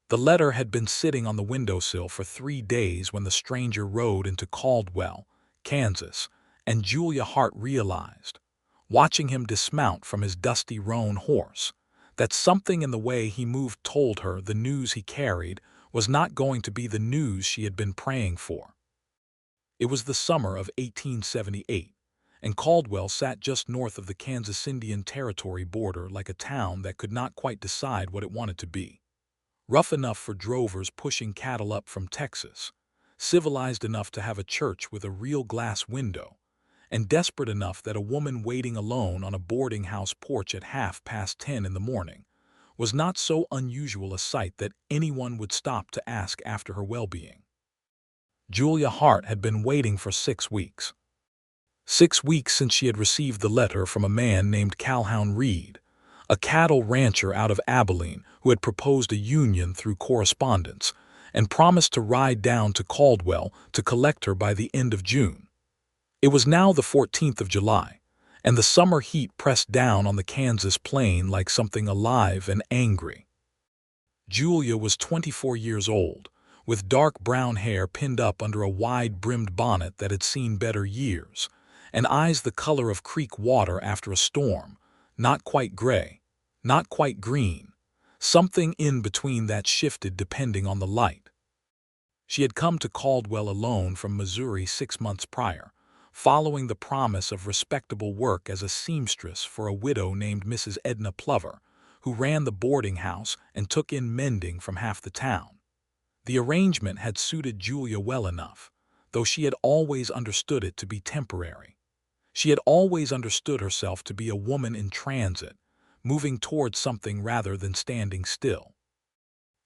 The letter had been sitting on the windowsill for 3 days when the stranger rode into Caldwell, Kansas, and Julia Hart realized, watching him dismount from his dusty roan horse, that something in the way he moved told her the news he carried was not going to be the news she had been praying for. It was the summer of 1878, and Caldwell sat just north of the Kansas Indian Territory border like a town that could not quite decide what it wanted to be. Rough enough for drovers pushing cattle up from Texas, civilized enough to have a church with a real glass window, and desperate enough that a woman waiting alone on a boarding house porch at 10:30 in the morning was not so unusual a sight that anyone would stop to ask after her well-being. Julia Hart had been waiting for 6 weeks. 6 weeks since she had received the letter from a man named Calhoun Reed, a cattle rancher out of Abilene who had proposed a union through correspondence and promised to ride down to Caldwell to collect her by the end of June. It was now the 14th of July, and the summer heat pressed down on the Kansas plain like something alive and angry. Julia was 24 years old, with dark brown hair pinned up under a wide-brimmed bonnet that had seen better years, and eyes the color of creek water after a storm, not quite gray, not quite green, something in between that shifted depending on the light. She had come to Caldwell alone from Missouri 6 months prior, following the promise of respectable work as a seamstress for a widow named Mrs. Edna Plover, who ran the boarding house and took in mending from half the town. The arrangement had suited Julia well enough, though she had always understood it to be temporary. She had always understood herself to be a woman in transit, moving towards something rather than standing still.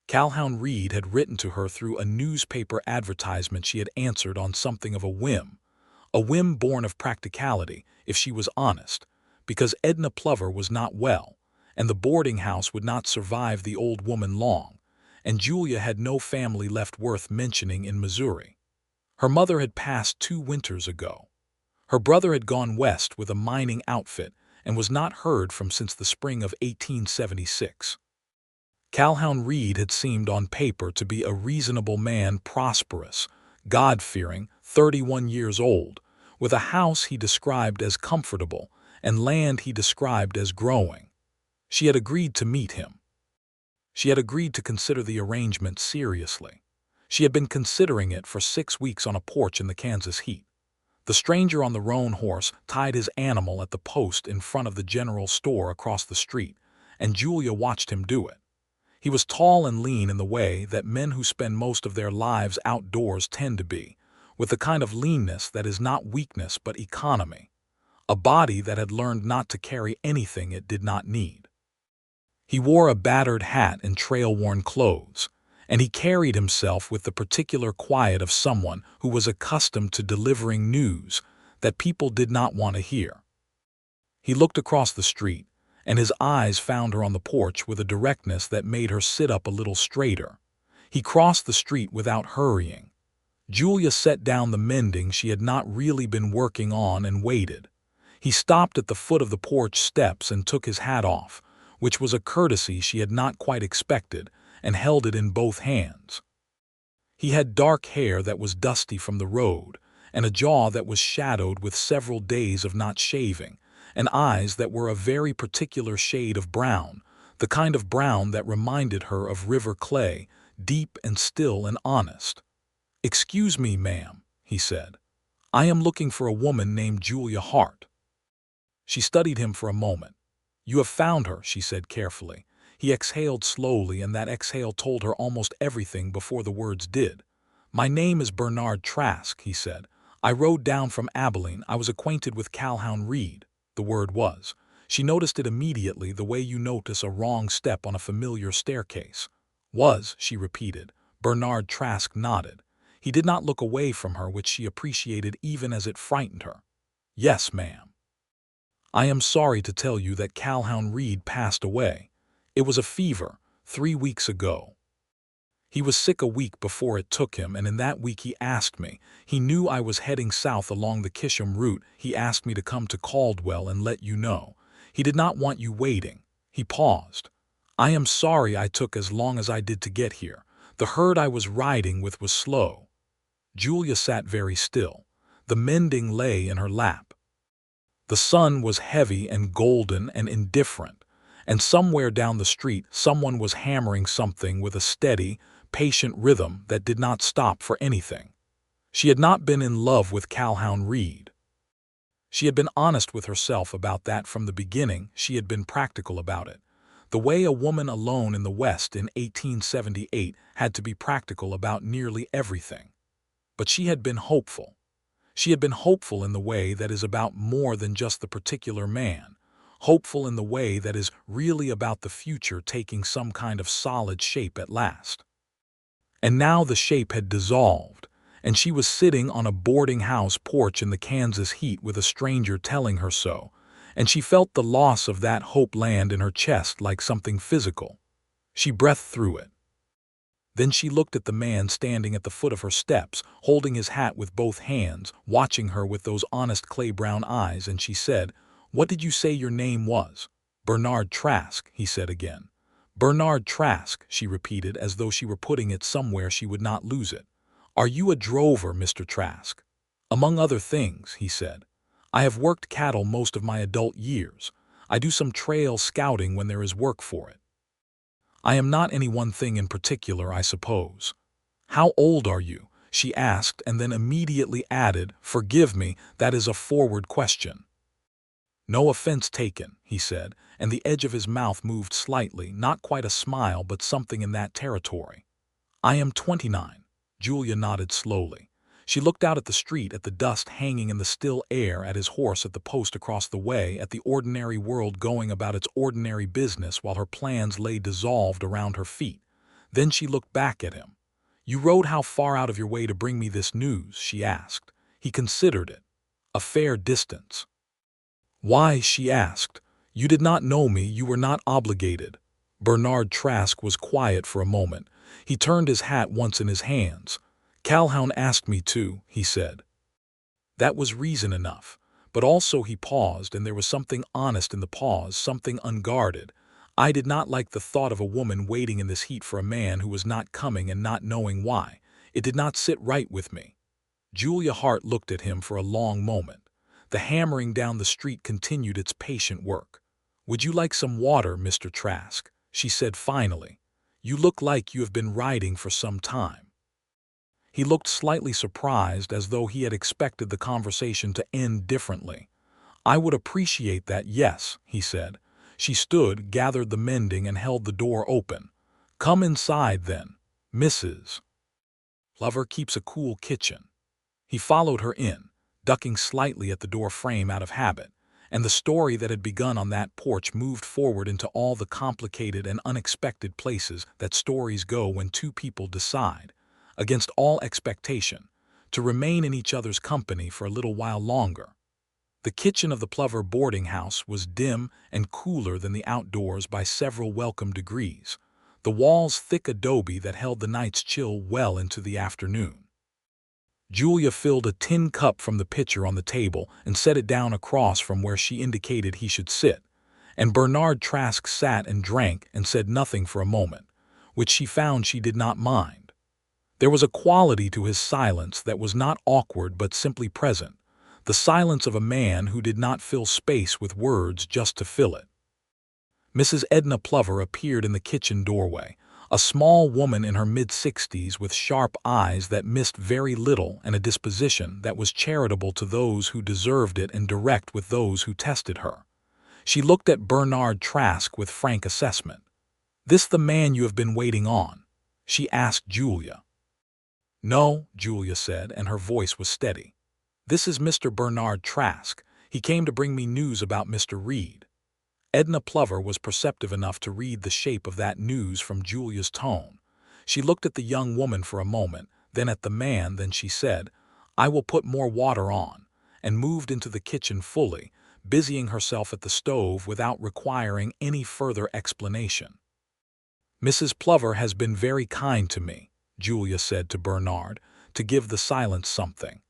Calhoun Reed had written to her through a newspaper advertisement she had answered on something of a whim born of practicality, if she was honest, because Edna Plover was not well, and the boarding house would not survive the old woman long, and Julia had no family left worth mentioning in Missouri. Her mother had passed 2 winters ago. Her brother had gone west with a mining outfit and was not heard from since the spring of 1876. Calhoun Reed had seemed on paper to be a reasonable man, prosperous, God-fearing, 31 years old, with a house he described as comfortable and land he described as growing. She had agreed to meet him. She had agreed to consider the arrangement seriously. She had been considering it for 6 weeks on a porch in the Kansas heat. The stranger on the roan horse tied his animal at the post in front of the general store across the street, and Julia watched him do it. He was tall and lean in the way that men who spend most of their lives outdoors tend to be, with the kind of leanness that is not weakness but economy, a body that had learned not to carry anything it did not need. He wore a battered hat and trail-worn clothes, and he carried himself with the particular quiet of someone who was accustomed to delivering news that people did not want to hear. He looked across the street, and his eyes found her on the porch with a directness that made her sit up a little straighter. He crossed the street without hurrying. Julia set down the mending she had not really been working on and waited. He stopped at the foot of the porch steps and took his hat off, which was a courtesy she had not quite expected, and held it in both hands. He had dark hair that was dusty from the road, and a jaw that was shadowed with several days of not shaving, and eyes that were a very particular shade of brown, the kind of brown that reminded her of river clay, deep and still and honest. "Excuse me, ma'am," he said. "I am looking for a woman named Julia Hart." She studied him for a moment. "You have found her," she said carefully. He exhaled slowly, and that exhale told her almost everything before the words did. "My name is Bernard Trask," he said. "I rode down from Abilene. I was acquainted with Calhoun Reed." The word was. She noticed it immediately, the way you notice a wrong step on a familiar staircase. "Was," she repeated. Bernard Trask nodded. He did not look away from her, which she appreciated even as it frightened her. "Yes, ma'am. I am sorry to tell you that Calhoun Reed passed away. It was a fever, 3 weeks ago. He was sick a week before it took him, and in that week he asked me. He knew I was heading south along the Kisham route. He asked me to come to Caldwell and let you know. He did not want you waiting." He paused. I am sorry I took as long as I did to get here. The herd I was riding with was slow. Julia sat very still. The mending lay in her lap. The sun was heavy and golden and indifferent, and somewhere down the street someone was hammering something with a steady, patient rhythm that did not stop for anything. She had not been in love with Calhoun Reed. She had been honest with herself about that from the beginning. She had been practical about it. The way a woman alone in the West in 1878 had to be practical about nearly everything. But she had been hopeful. She had been hopeful in the way that is about more than just the particular man, hopeful in the way that is really about the future taking some kind of solid shape at last. And now the shape had dissolved, and she was sitting on a boarding house porch in the Kansas heat with a stranger telling her so, and she felt the loss of that hope land in her chest like something physical. She breathed through it. Then she looked at the man standing at the foot of her steps, holding his hat with both hands, watching her with those honest clay-brown eyes, and she said, "What did you say your name was?" "Bernard Trask," he said again. "Bernard Trask," she repeated, as though she were putting it somewhere she would not lose it. "Are you a drover, Mr. Trask?" "Among other things," he said. "I have worked cattle most of my adult years. I do some trail scouting when there is work for it. I am not any one thing in particular, I suppose." "How old are you?" she asked, and then immediately added, "Forgive me, that is a forward question." "No offense taken," he said, and the edge of his mouth moved slightly, not quite a smile but something in that territory. "I am 29. Julia nodded slowly. She looked out at the street, at the dust hanging in the still air, at his horse at the post across the way, at the ordinary world going about its ordinary business while her plans lay dissolved around her feet. Then she looked back at him. "You rode how far out of your way to bring me this news?" she asked. He considered it. "A fair distance." "Why?" she asked. "You did not know me, you were not obligated." Bernard Trask was quiet for a moment. He turned his hat once in his hands. "Calhoun asked me to," he said. That was reason enough. But also he paused, and there was something honest in the pause, something unguarded. "I did not like the thought of a woman waiting in this heat for a man who was not coming and not knowing why. It did not sit right with me." Julia Hart looked at him for a long moment. The hammering down the street continued its patient work. "Would you like some water, Mr. Trask?" she said finally. "You look like you have been riding for some time." He looked slightly surprised, as though he had expected the conversation to end differently. "I would appreciate that, yes," he said. She stood, gathered the mending, and held the door open. "Come inside, then. Mrs. Lover keeps a cool kitchen." He followed her in, ducking slightly at the door frame out of habit, and the story that had begun on that porch moved forward into all the complicated and unexpected places that stories go when two people decide, against all expectation, to remain in each other's company for a little while longer. The kitchen of the Plover boarding house was dim and cooler than the outdoors by several welcome degrees, the walls thick adobe that held the night's chill well into the afternoon. Julia filled a tin cup from the pitcher on the table and set it down across from where she indicated he should sit, and Bernard Trask sat and drank and said nothing for a moment, which she found she did not mind. There was a quality to his silence that was not awkward but simply present, the silence of a man who did not fill space with words just to fill it. Mrs. Edna Plover appeared in the kitchen doorway, a small woman in her mid-60s with sharp eyes that missed very little and a disposition that was charitable to those who deserved it and direct with those who tested her. She looked at Bernard Trask with frank assessment. "This the man you have been waiting on?" she asked Julia. "No," Julia said, and her voice was steady. "This is Mr. Bernard Trask. He came to bring me news about Mr. Reed." Edna Plover was perceptive enough to read the shape of that news from Julia's tone. She looked at the young woman for a moment, then at the man, then she said, "I will put more water on," and moved into the kitchen fully, busying herself at the stove without requiring any further explanation. "Mrs. Plover has been very kind to me," Julia said to Bernard, to give the silence something.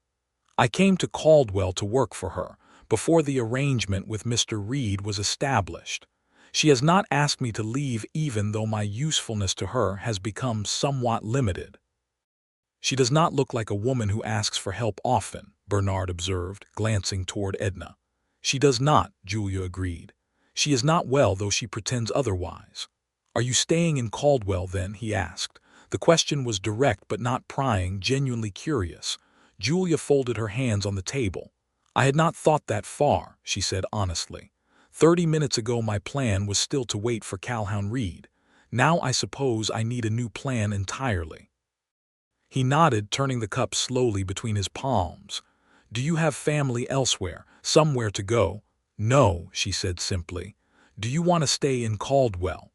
"I came to Caldwell to work for her, before the arrangement with Mr. Reed was established. She has not asked me to leave even though my usefulness to her has become somewhat limited. She does not look like a woman who asks for help often, Bernard observed, glancing toward Edna. She does not, Julia agreed. She is not well, though she pretends otherwise. Are you staying in Caldwell, then? He asked. The question was direct but not prying, genuinely curious. Julia folded her hands on the table. I had not thought that far, she said honestly. 30 minutes ago my plan was still to wait for Calhoun Reed. Now I suppose I need a new plan entirely. He nodded, turning the cup slowly between his palms. Do you have family elsewhere, somewhere to go? No, she said simply. Do you want to stay in Caldwell?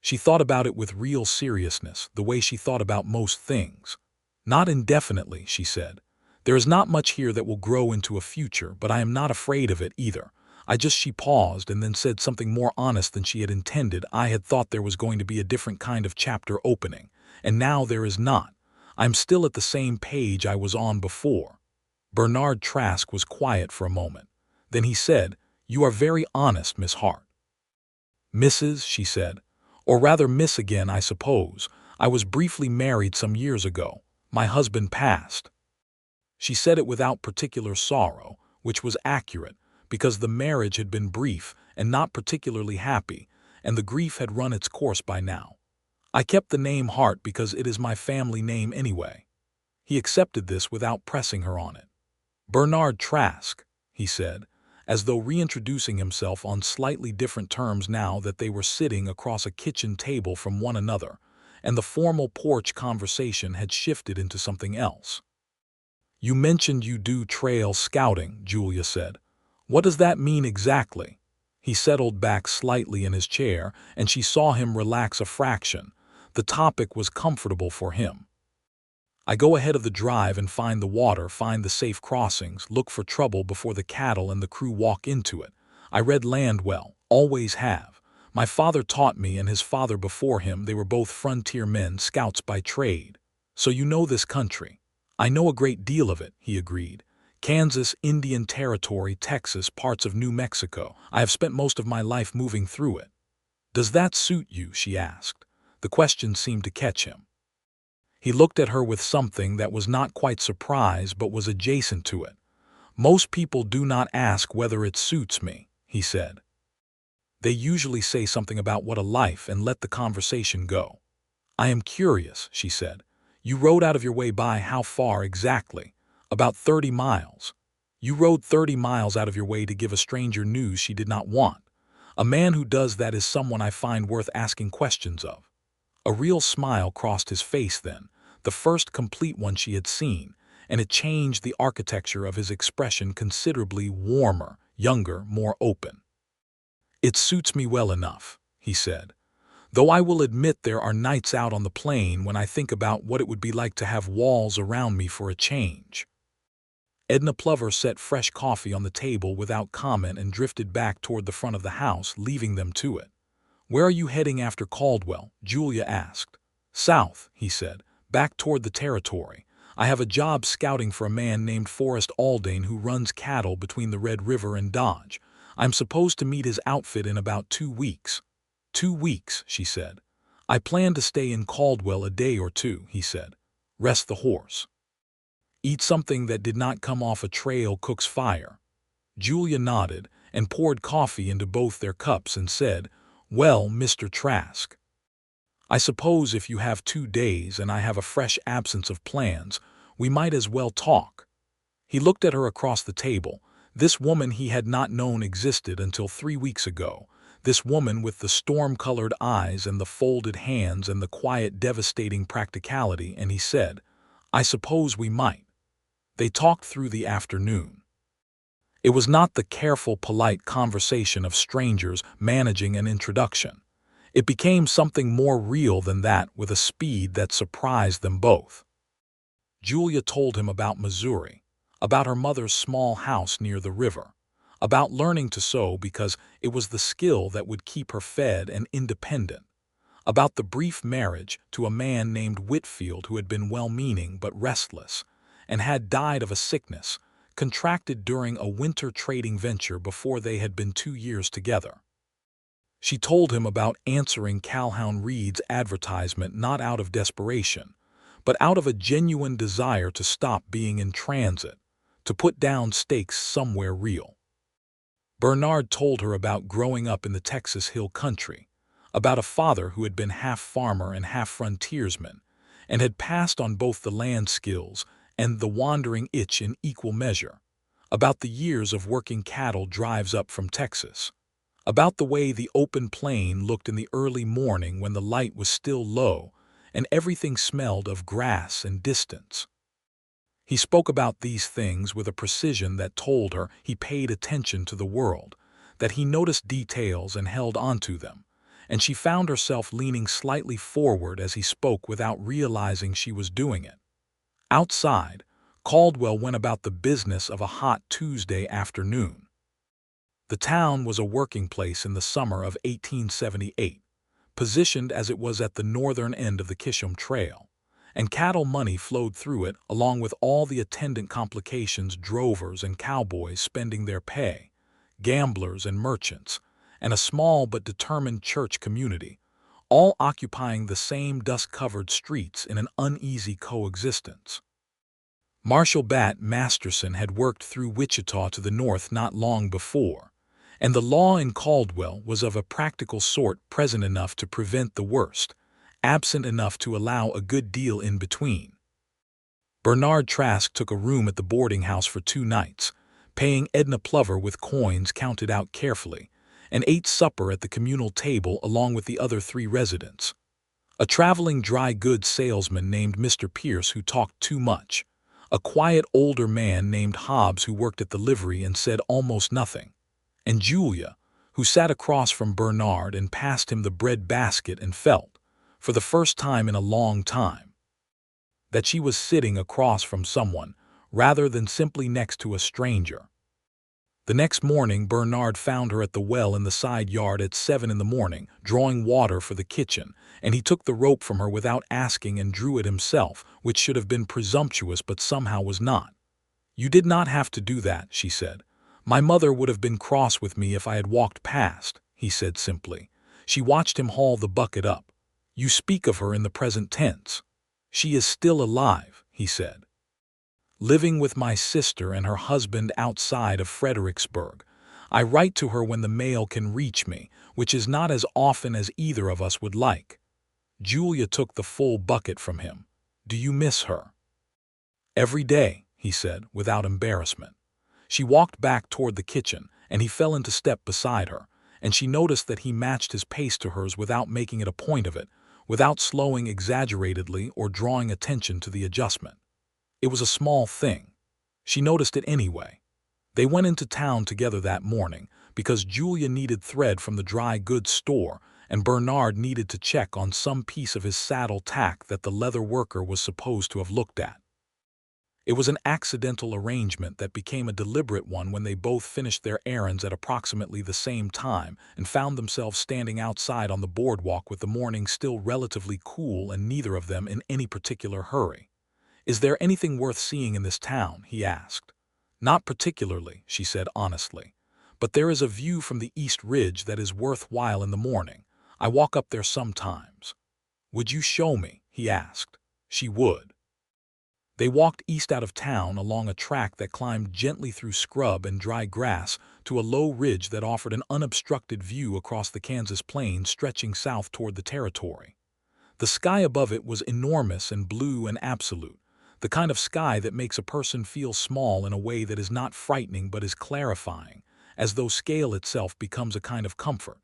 She thought about it with real seriousness, the way she thought about most things. Not indefinitely, she said. There is not much here that will grow into a future, but I am not afraid of it either. She paused and then said something more honest than she had intended. I had thought there was going to be a different kind of chapter opening, and now there is not. I'm still at the same page I was on before. Bernard Trask was quiet for a moment. Then he said, You are very honest, Miss Hart. Mrs., she said. Or rather Miss again, I suppose. I was briefly married some years ago. My husband passed. She said it without particular sorrow, which was accurate, because the marriage had been brief and not particularly happy, and the grief had run its course by now. I kept the name Hart because it is my family name anyway. He accepted this without pressing her on it. Bernard Trask, he said, as though reintroducing himself on slightly different terms now that they were sitting across a kitchen table from one another, and the formal porch conversation had shifted into something else. You mentioned you do trail scouting, Julia said. What does that mean exactly? He settled back slightly in his chair, and she saw him relax a fraction. The topic was comfortable for him. I go ahead of the drive and find the water, find the safe crossings, look for trouble before the cattle and the crew walk into it. I read land well, always have. My father taught me and his father before him. They were both frontier men, scouts by trade. So you know this country. I know a great deal of it, he agreed. Kansas, Indian Territory, Texas, parts of New Mexico. I have spent most of my life moving through it. Does that suit you? She asked. The question seemed to catch him. He looked at her with something that was not quite surprise but was adjacent to it. Most people do not ask whether it suits me, he said. They usually say something about what a life and let the conversation go. I am curious, she said. You rode out of your way by how far exactly? About 30 miles. You rode 30 miles out of your way to give a stranger news she did not want. A man who does that is someone I find worth asking questions of. A real smile crossed his face then, the first complete one she had seen, and it changed the architecture of his expression considerably warmer, younger, more open. It suits me well enough, he said, though I will admit there are nights out on the plain when I think about what it would be like to have walls around me for a change. Edna Plover set fresh coffee on the table without comment and drifted back toward the front of the house, leaving them to it. Where are you heading after Caldwell? Julia asked. South, he said, back toward the territory. I have a job scouting for a man named Forrest Aldane who runs cattle between the Red River and Dodge. I'm supposed to meet his outfit in about 2 weeks. 2 weeks, she said. I plan to stay in Caldwell a day or two, he said. Rest the horse. Eat something that did not come off a trail cook's fire. Julia nodded and poured coffee into both their cups and said, Well, Mr. Trask, I suppose if you have 2 days and I have a fresh absence of plans, we might as well talk. He looked at her across the table. This woman he had not known existed until 3 weeks ago. This woman with the storm-colored eyes and the folded hands and the quiet, devastating practicality, and he said, I suppose we might. They talked through the afternoon. It was not the careful, polite conversation of strangers managing an introduction. It became something more real than that with a speed that surprised them both. Julia told him about Missouri, about her mother's small house near the river, about learning to sew because it was the skill that would keep her fed and independent, about the brief marriage to a man named Whitfield who had been well-meaning but restless and had died of a sickness contracted during a winter trading venture before they had been 2 years together. She told him about answering Calhoun Reed's advertisement not out of desperation, but out of a genuine desire to stop being in transit, to put down stakes somewhere real. Bernard told her about growing up in the Texas Hill Country, about a father who had been half farmer and half frontiersman, and had passed on both the land skills and the wandering itch in equal measure, about the years of working cattle drives up from Texas, about the way the open plain looked in the early morning when the light was still low and everything smelled of grass and distance. He spoke about these things with a precision that told her he paid attention to the world, that he noticed details and held onto them, and she found herself leaning slightly forward as he spoke without realizing she was doing it. Outside, Caldwell went about the business of a hot Tuesday afternoon. The town was a working place in the summer of 1878, positioned as it was at the northern end of the Kisham Trail, and cattle money flowed through it along with all the attendant complications, drovers and cowboys spending their pay, gamblers and merchants, and a small but determined church community, all occupying the same dust-covered streets in an uneasy coexistence. Marshal Bat Masterson had worked through Wichita to the north not long before, and the law in Caldwell was of a practical sort, present enough to prevent the worst, absent enough to allow a good deal in between. Bernard Trask took a room at the boarding house for 2 nights, paying Edna Plover with coins counted out carefully, and ate supper at the communal table along with the other 3 residents. A traveling dry goods salesman named Mr. Pierce who talked too much, a quiet older man named Hobbs who worked at the livery and said almost nothing, and Julia, who sat across from Bernard and passed him the bread basket and felt, for the first time in a long time, that she was sitting across from someone rather than simply next to a stranger. The next morning Bernard found her at the well in the side yard at 7 in the morning, drawing water for the kitchen, and he took the rope from her without asking and drew it himself, which should have been presumptuous but somehow was not. "You did not have to do that," she said. "My mother would have been cross with me if I had walked past," he said simply. She watched him haul the bucket up. "You speak of her in the present tense." "She is still alive," he said. "Living with my sister and her husband outside of Fredericksburg. I write to her when the mail can reach me, which is not as often as either of us would like." Julia took the full bucket from him. "Do you miss her?" "Every day," he said, without embarrassment. She walked back toward the kitchen, and he fell into step beside her, and she noticed that he matched his pace to hers without making it a point of it, without slowing exaggeratedly or drawing attention to the adjustment. It was a small thing. She noticed it anyway. They went into town together that morning because Julia needed thread from the dry goods store and Bernard needed to check on some piece of his saddle tack that the leather worker was supposed to have looked at. It was an accidental arrangement that became a deliberate one when they both finished their errands at approximately the same time and found themselves standing outside on the boardwalk with the morning still relatively cool and neither of them in any particular hurry. "Is there anything worth seeing in this town?" he asked. "Not particularly," she said honestly, "but there is a view from the East Ridge that is worthwhile in the morning. I walk up there sometimes." "Would you show me?" he asked. She would. They walked east out of town along a track that climbed gently through scrub and dry grass to a low ridge that offered an unobstructed view across the Kansas plains stretching south toward the territory. The sky above it was enormous and blue and absolute, the kind of sky that makes a person feel small in a way that is not frightening but is clarifying, as though scale itself becomes a kind of comfort.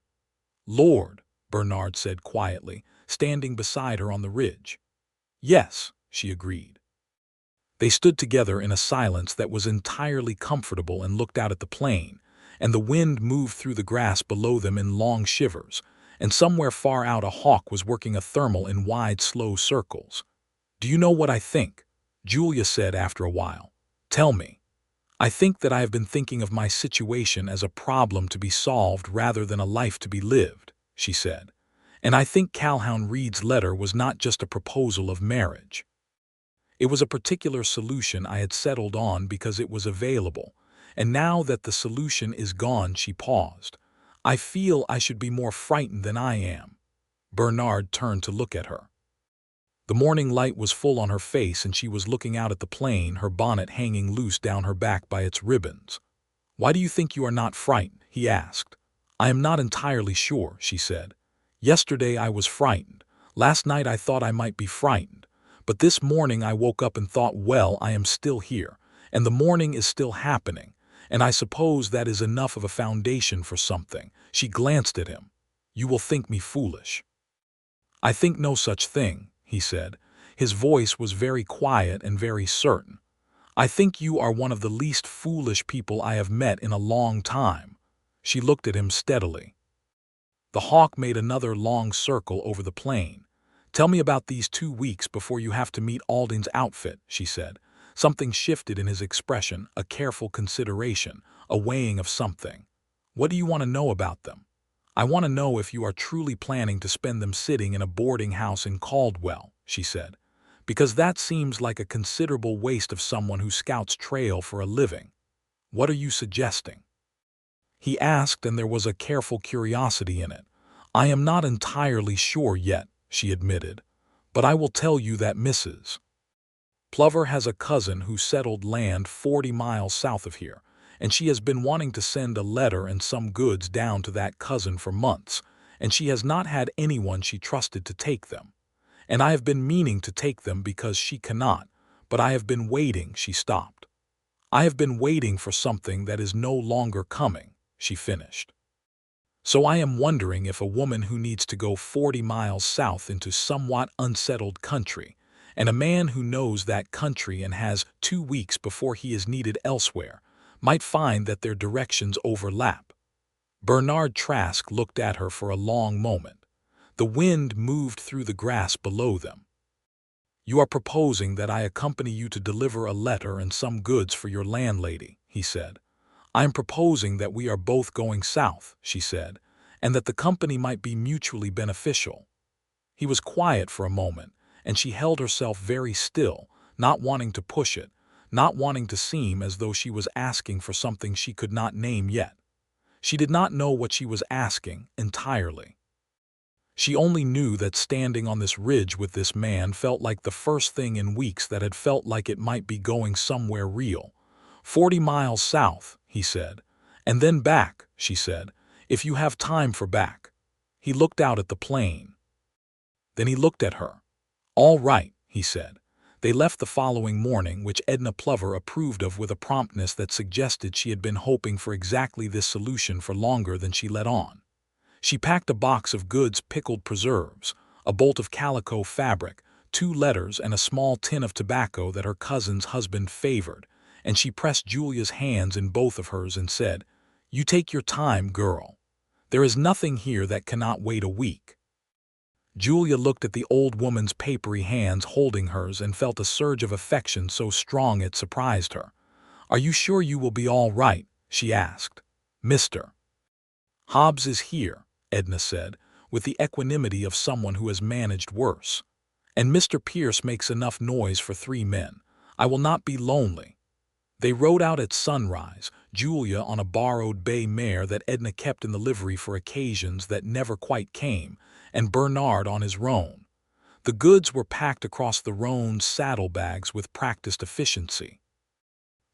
"Lord," Bernard said quietly, standing beside her on the ridge. "Yes," she agreed. They stood together in a silence that was entirely comfortable and looked out at the plain, and the wind moved through the grass below them in long shivers, and somewhere far out a hawk was working a thermal in wide, slow circles. "Do you know what I think?" Julia said after a while. "Tell me." "I think that I have been thinking of my situation as a problem to be solved rather than a life to be lived," she said. "And I think Calhoun Reed's letter was not just a proposal of marriage. It was a particular solution I had settled on because it was available, and now that the solution is gone," she paused. I feel I should be more frightened than I am." Bernard turned to look at her. The morning light was full on her face and she was looking out at the plain, her bonnet hanging loose down her back by its ribbons. "Why do you think you are not frightened?" he asked. "I am not entirely sure," she said. "Yesterday I was frightened. Last night I thought I might be frightened. But this morning I woke up and thought, well, I am still here, and the morning is still happening, and I suppose that is enough of a foundation for something." She glanced at him. "You will think me foolish." "I think no such thing," he said. His voice was very quiet and very certain. "I think you are one of the least foolish people I have met in a long time." She looked at him steadily. The hawk made another long circle over the plain. "Tell me about these 2 weeks before you have to meet Alden's outfit," she said. Something shifted in his expression, a careful consideration, a weighing of something. "What do you want to know about them?" "I want to know if you are truly planning to spend them sitting in a boarding house in Caldwell," she said, "because that seems like a considerable waste of someone who scouts trail for a living. What are you suggesting?" He asked, and there was a careful curiosity in it. "I am not entirely sure yet," she admitted, "but I will tell you that Mrs. Plover has a cousin who settled land 40 miles south of here, and she has been wanting to send a letter and some goods down to that cousin for months, and she has not had anyone she trusted to take them. And I have been meaning to take them because she cannot, but I have been waiting." She stopped. "I have been waiting for something that is no longer coming," she finished. "So I am wondering if a woman who needs to go 40 miles south into somewhat unsettled country, and a man who knows that country and has 2 weeks before he is needed elsewhere, might find that their directions overlap." Bernard Trask looked at her for a long moment. The wind moved through the grass below them. "You are proposing that I accompany you to deliver a letter and some goods for your landlady," he said. "I am proposing that we are both going south," she said, "and that the company might be mutually beneficial." He was quiet for a moment, and she held herself very still, not wanting to push it, not wanting to seem as though she was asking for something she could not name yet. She did not know what she was asking entirely. She only knew that standing on this ridge with this man felt like the first thing in weeks that had felt like it might be going somewhere real. 40 miles south," he said. "And then back," she said, "if you have time for back." He looked out at the plain. Then he looked at her. "All right," he said. They left the following morning, which Edna Plover approved of with a promptness that suggested she had been hoping for exactly this solution for longer than she let on. She packed a box of goods, pickled preserves, a bolt of calico fabric, 2 letters, and a small tin of tobacco that her cousin's husband favored, and she pressed Julia's hands in both of hers and said, "You take your time, girl. There is nothing here that cannot wait a week." Julia looked at the old woman's papery hands holding hers and felt a surge of affection so strong it surprised her. "Are you sure you will be all right?" she asked. "Mr. Hobbs is here," Edna said, with the equanimity of someone who has managed worse. "And Mr. Pierce makes enough noise for 3 men. I will not be lonely." They rode out at sunrise, Julia on a borrowed bay mare that Edna kept in the livery for occasions that never quite came, and Bernard on his roan. The goods were packed across the roan's saddlebags with practiced efficiency.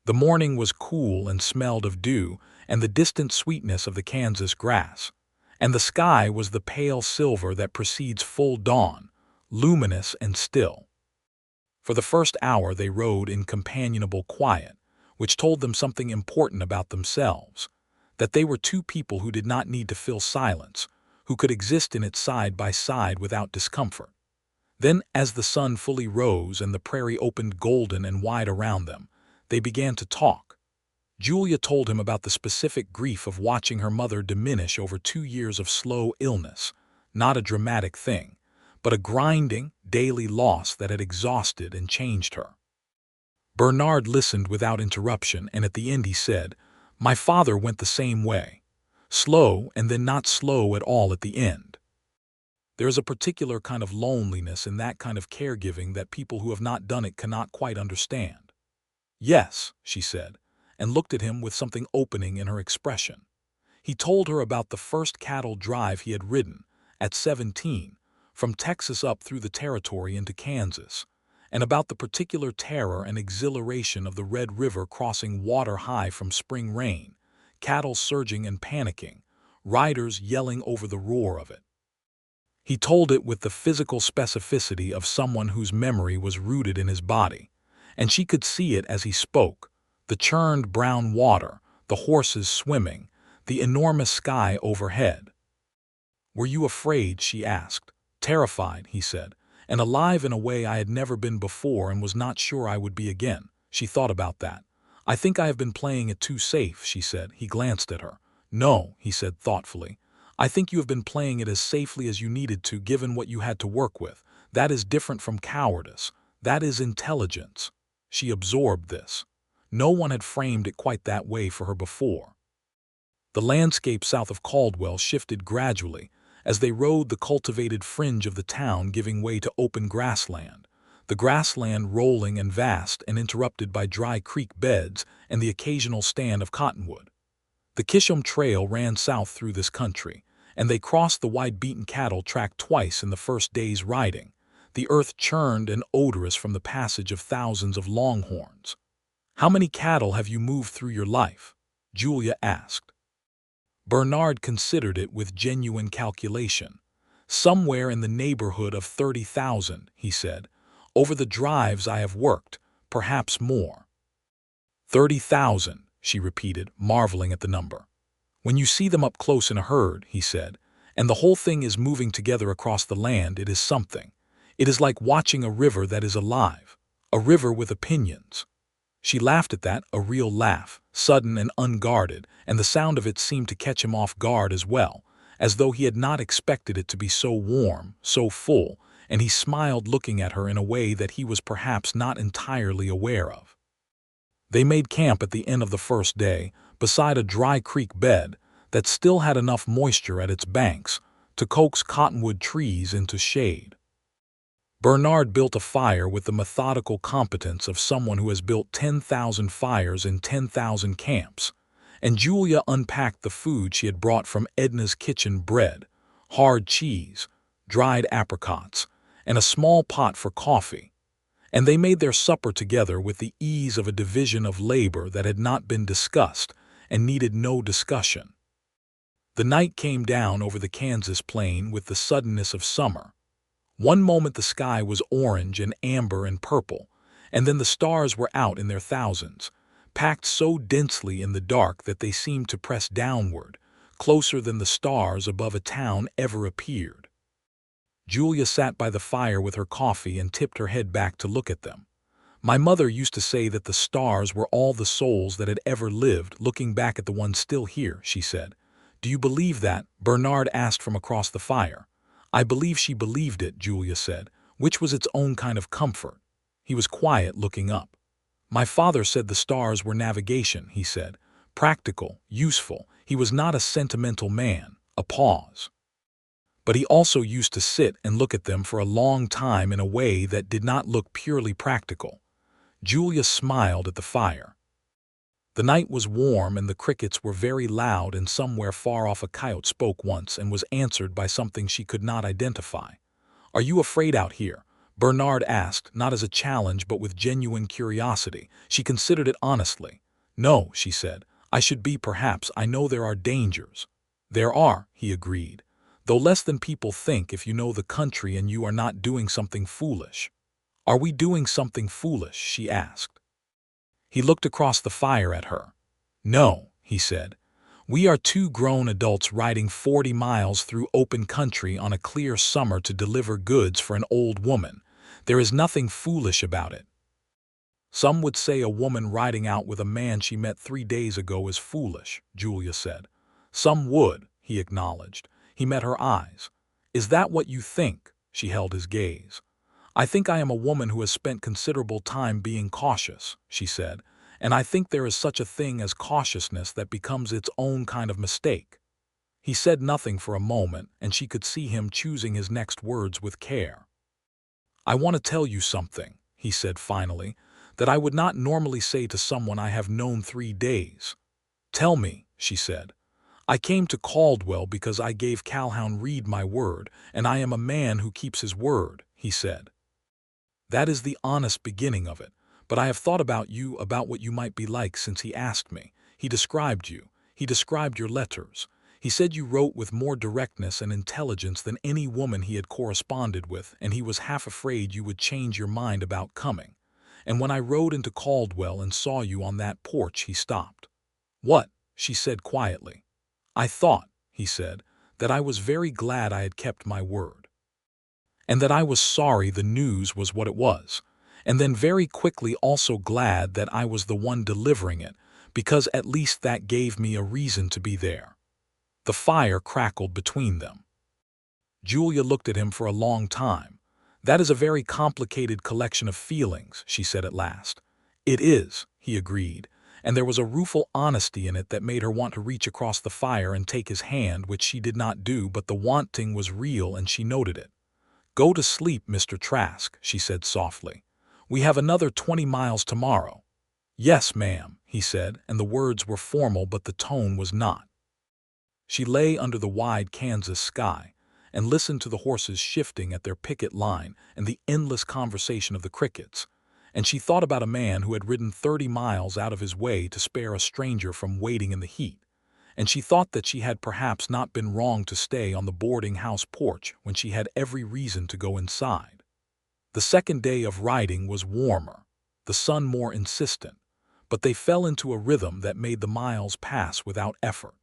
The morning was cool and smelled of dew and the distant sweetness of the Kansas grass, and the sky was the pale silver that precedes full dawn, luminous and still. For the first hour they rode in companionable quiet, which told them something important about themselves, that they were 2 people who did not need to fill silence, who could exist in it side by side without discomfort. Then, as the sun fully rose and the prairie opened golden and wide around them, they began to talk. Julia told him about the specific grief of watching her mother diminish over 2 years of slow illness, not a dramatic thing, but a grinding, daily loss that had exhausted and changed her. Bernard listened without interruption, and at the end he said, "My father went the same way. Slow, and then not slow at all at the end. There is a particular kind of loneliness in that kind of caregiving that people who have not done it cannot quite understand." "Yes," she said, and looked at him with something opening in her expression. He told her about the first cattle drive he had ridden, at 17, from Texas up through the territory into Kansas, and about the particular terror and exhilaration of the Red River crossing water high from spring rain, cattle surging and panicking, riders yelling over the roar of it. He told it with the physical specificity of someone whose memory was rooted in his body, and she could see it as he spoke, the churned brown water, the horses swimming, the enormous sky overhead. "Were you afraid?" she asked. "Terrified," he said, "and alive in a way I had never been before and was not sure I would be again." She thought about that. "I think I have been playing it too safe," she said. He glanced at her. "No," he said thoughtfully. "I think you have been playing it as safely as you needed to given what you had to work with. That is different from cowardice. That is intelligence." She absorbed this. No one had framed it quite that way for her before. The landscape south of Caldwell shifted gradually as they rode the cultivated fringe of the town giving way to open grassland, the grassland rolling and vast and interrupted by dry creek beds and the occasional stand of cottonwood. The Kishom Trail ran south through this country, and they crossed the wide-beaten cattle track twice in the first day's riding, the earth churned and odorous from the passage of thousands of longhorns. "How many cattle have you moved through your life?" Julia asked. Bernard considered it with genuine calculation. "Somewhere in the neighborhood of 30,000, he said. "Over the drives I have worked, perhaps more." 30,000, she repeated, marveling at the number. "When you see them up close in a herd," he said, "and the whole thing is moving together across the land, it is something. It is like watching a river that is alive, a river with opinions." She laughed at that, a real laugh, sudden and unguarded, and the sound of it seemed to catch him off guard as well, as though he had not expected it to be so warm, so full, and he smiled looking at her in a way that he was perhaps not entirely aware of. They made camp at the end of the first day, beside a dry creek bed that still had enough moisture at its banks to coax cottonwood trees into shade. Bernard built a fire with the methodical competence of someone who has built 10,000 fires in 10,000 camps, and Julia unpacked the food she had brought from Edna's kitchen: bread, hard cheese, dried apricots, and a small pot for coffee, and they made their supper together with the ease of a division of labor that had not been discussed and needed no discussion. The night came down over the Kansas plain with the suddenness of summer. One moment the sky was orange and amber and purple, and then the stars were out in their thousands, packed so densely in the dark that they seemed to press downward, closer than the stars above a town ever appeared. Julia sat by the fire with her coffee and tipped her head back to look at them. "My mother used to say that the stars were all the souls that had ever lived looking back at the ones still here," she said. "Do you believe that?" Bernard asked from across the fire. "I believe she believed it," Julia said, which was its own kind of comfort. He was quiet, looking up. "My father said the stars were navigation," he said. "Practical, useful. He was not a sentimental man." A pause. "But he also used to sit and look at them for a long time in a way that did not look purely practical." Julia smiled at the fire. The night was warm and the crickets were very loud, and somewhere far off a coyote spoke once and was answered by something she could not identify. "Are you afraid out here?" Bernard asked, not as a challenge but with genuine curiosity. She considered it honestly. "No," she said. "I should be, perhaps. I know there are dangers." "There are," he agreed, "though less than people think if you know the country and you are not doing something foolish." "Are we doing something foolish?" she asked. He looked across the fire at her. "No," he said. "We are two grown adults riding 40 miles through open country on a clear summer to deliver goods for an old woman. There is nothing foolish about it." "Some would say a woman riding out with a man she met 3 days ago is foolish," Julia said. "Some would," he acknowledged. He met her eyes. "Is that what you think?" She held his gaze. "I think I am a woman who has spent considerable time being cautious," she said, "and I think there is such a thing as cautiousness that becomes its own kind of mistake." He said nothing for a moment, and she could see him choosing his next words with care. "I want to tell you something," he said finally, "that I would not normally say to someone I have known 3 days." "Tell me," she said. I came to Caldwell because I gave Calhoun Reed my word, and I am a man who keeps his word, he said. That is the honest beginning of it, but I have thought about you, about what you might be like since he asked me. He described you. He described your letters. He said you wrote with more directness and intelligence than any woman he had corresponded with, and he was half afraid you would change your mind about coming. And when I rode into Caldwell and saw you on that porch, he stopped. What? She said quietly. I thought, he said, that I was very glad I had kept my word. And that I was sorry the news was what it was. And then very quickly also glad that I was the one delivering it, because at least that gave me a reason to be there. The fire crackled between them. Julia looked at him for a long time. That is a very complicated collection of feelings, she said at last. It is, he agreed, and there was a rueful honesty in it that made her want to reach across the fire and take his hand, which she did not do, but the wanting was real and she noted it. Go to sleep, Mr. Trask, she said softly. We have another 20 miles tomorrow. Yes, ma'am, he said, and the words were formal but the tone was not. She lay under the wide Kansas sky and listened to the horses shifting at their picket line and the endless conversation of the crickets, and she thought about a man who had ridden 30 miles out of his way to spare a stranger from waiting in the heat, and she thought that she had perhaps not been wrong to stay on the boarding house porch when she had every reason to go inside. The second day of riding was warmer, the sun more insistent, but they fell into a rhythm that made the miles pass without effort.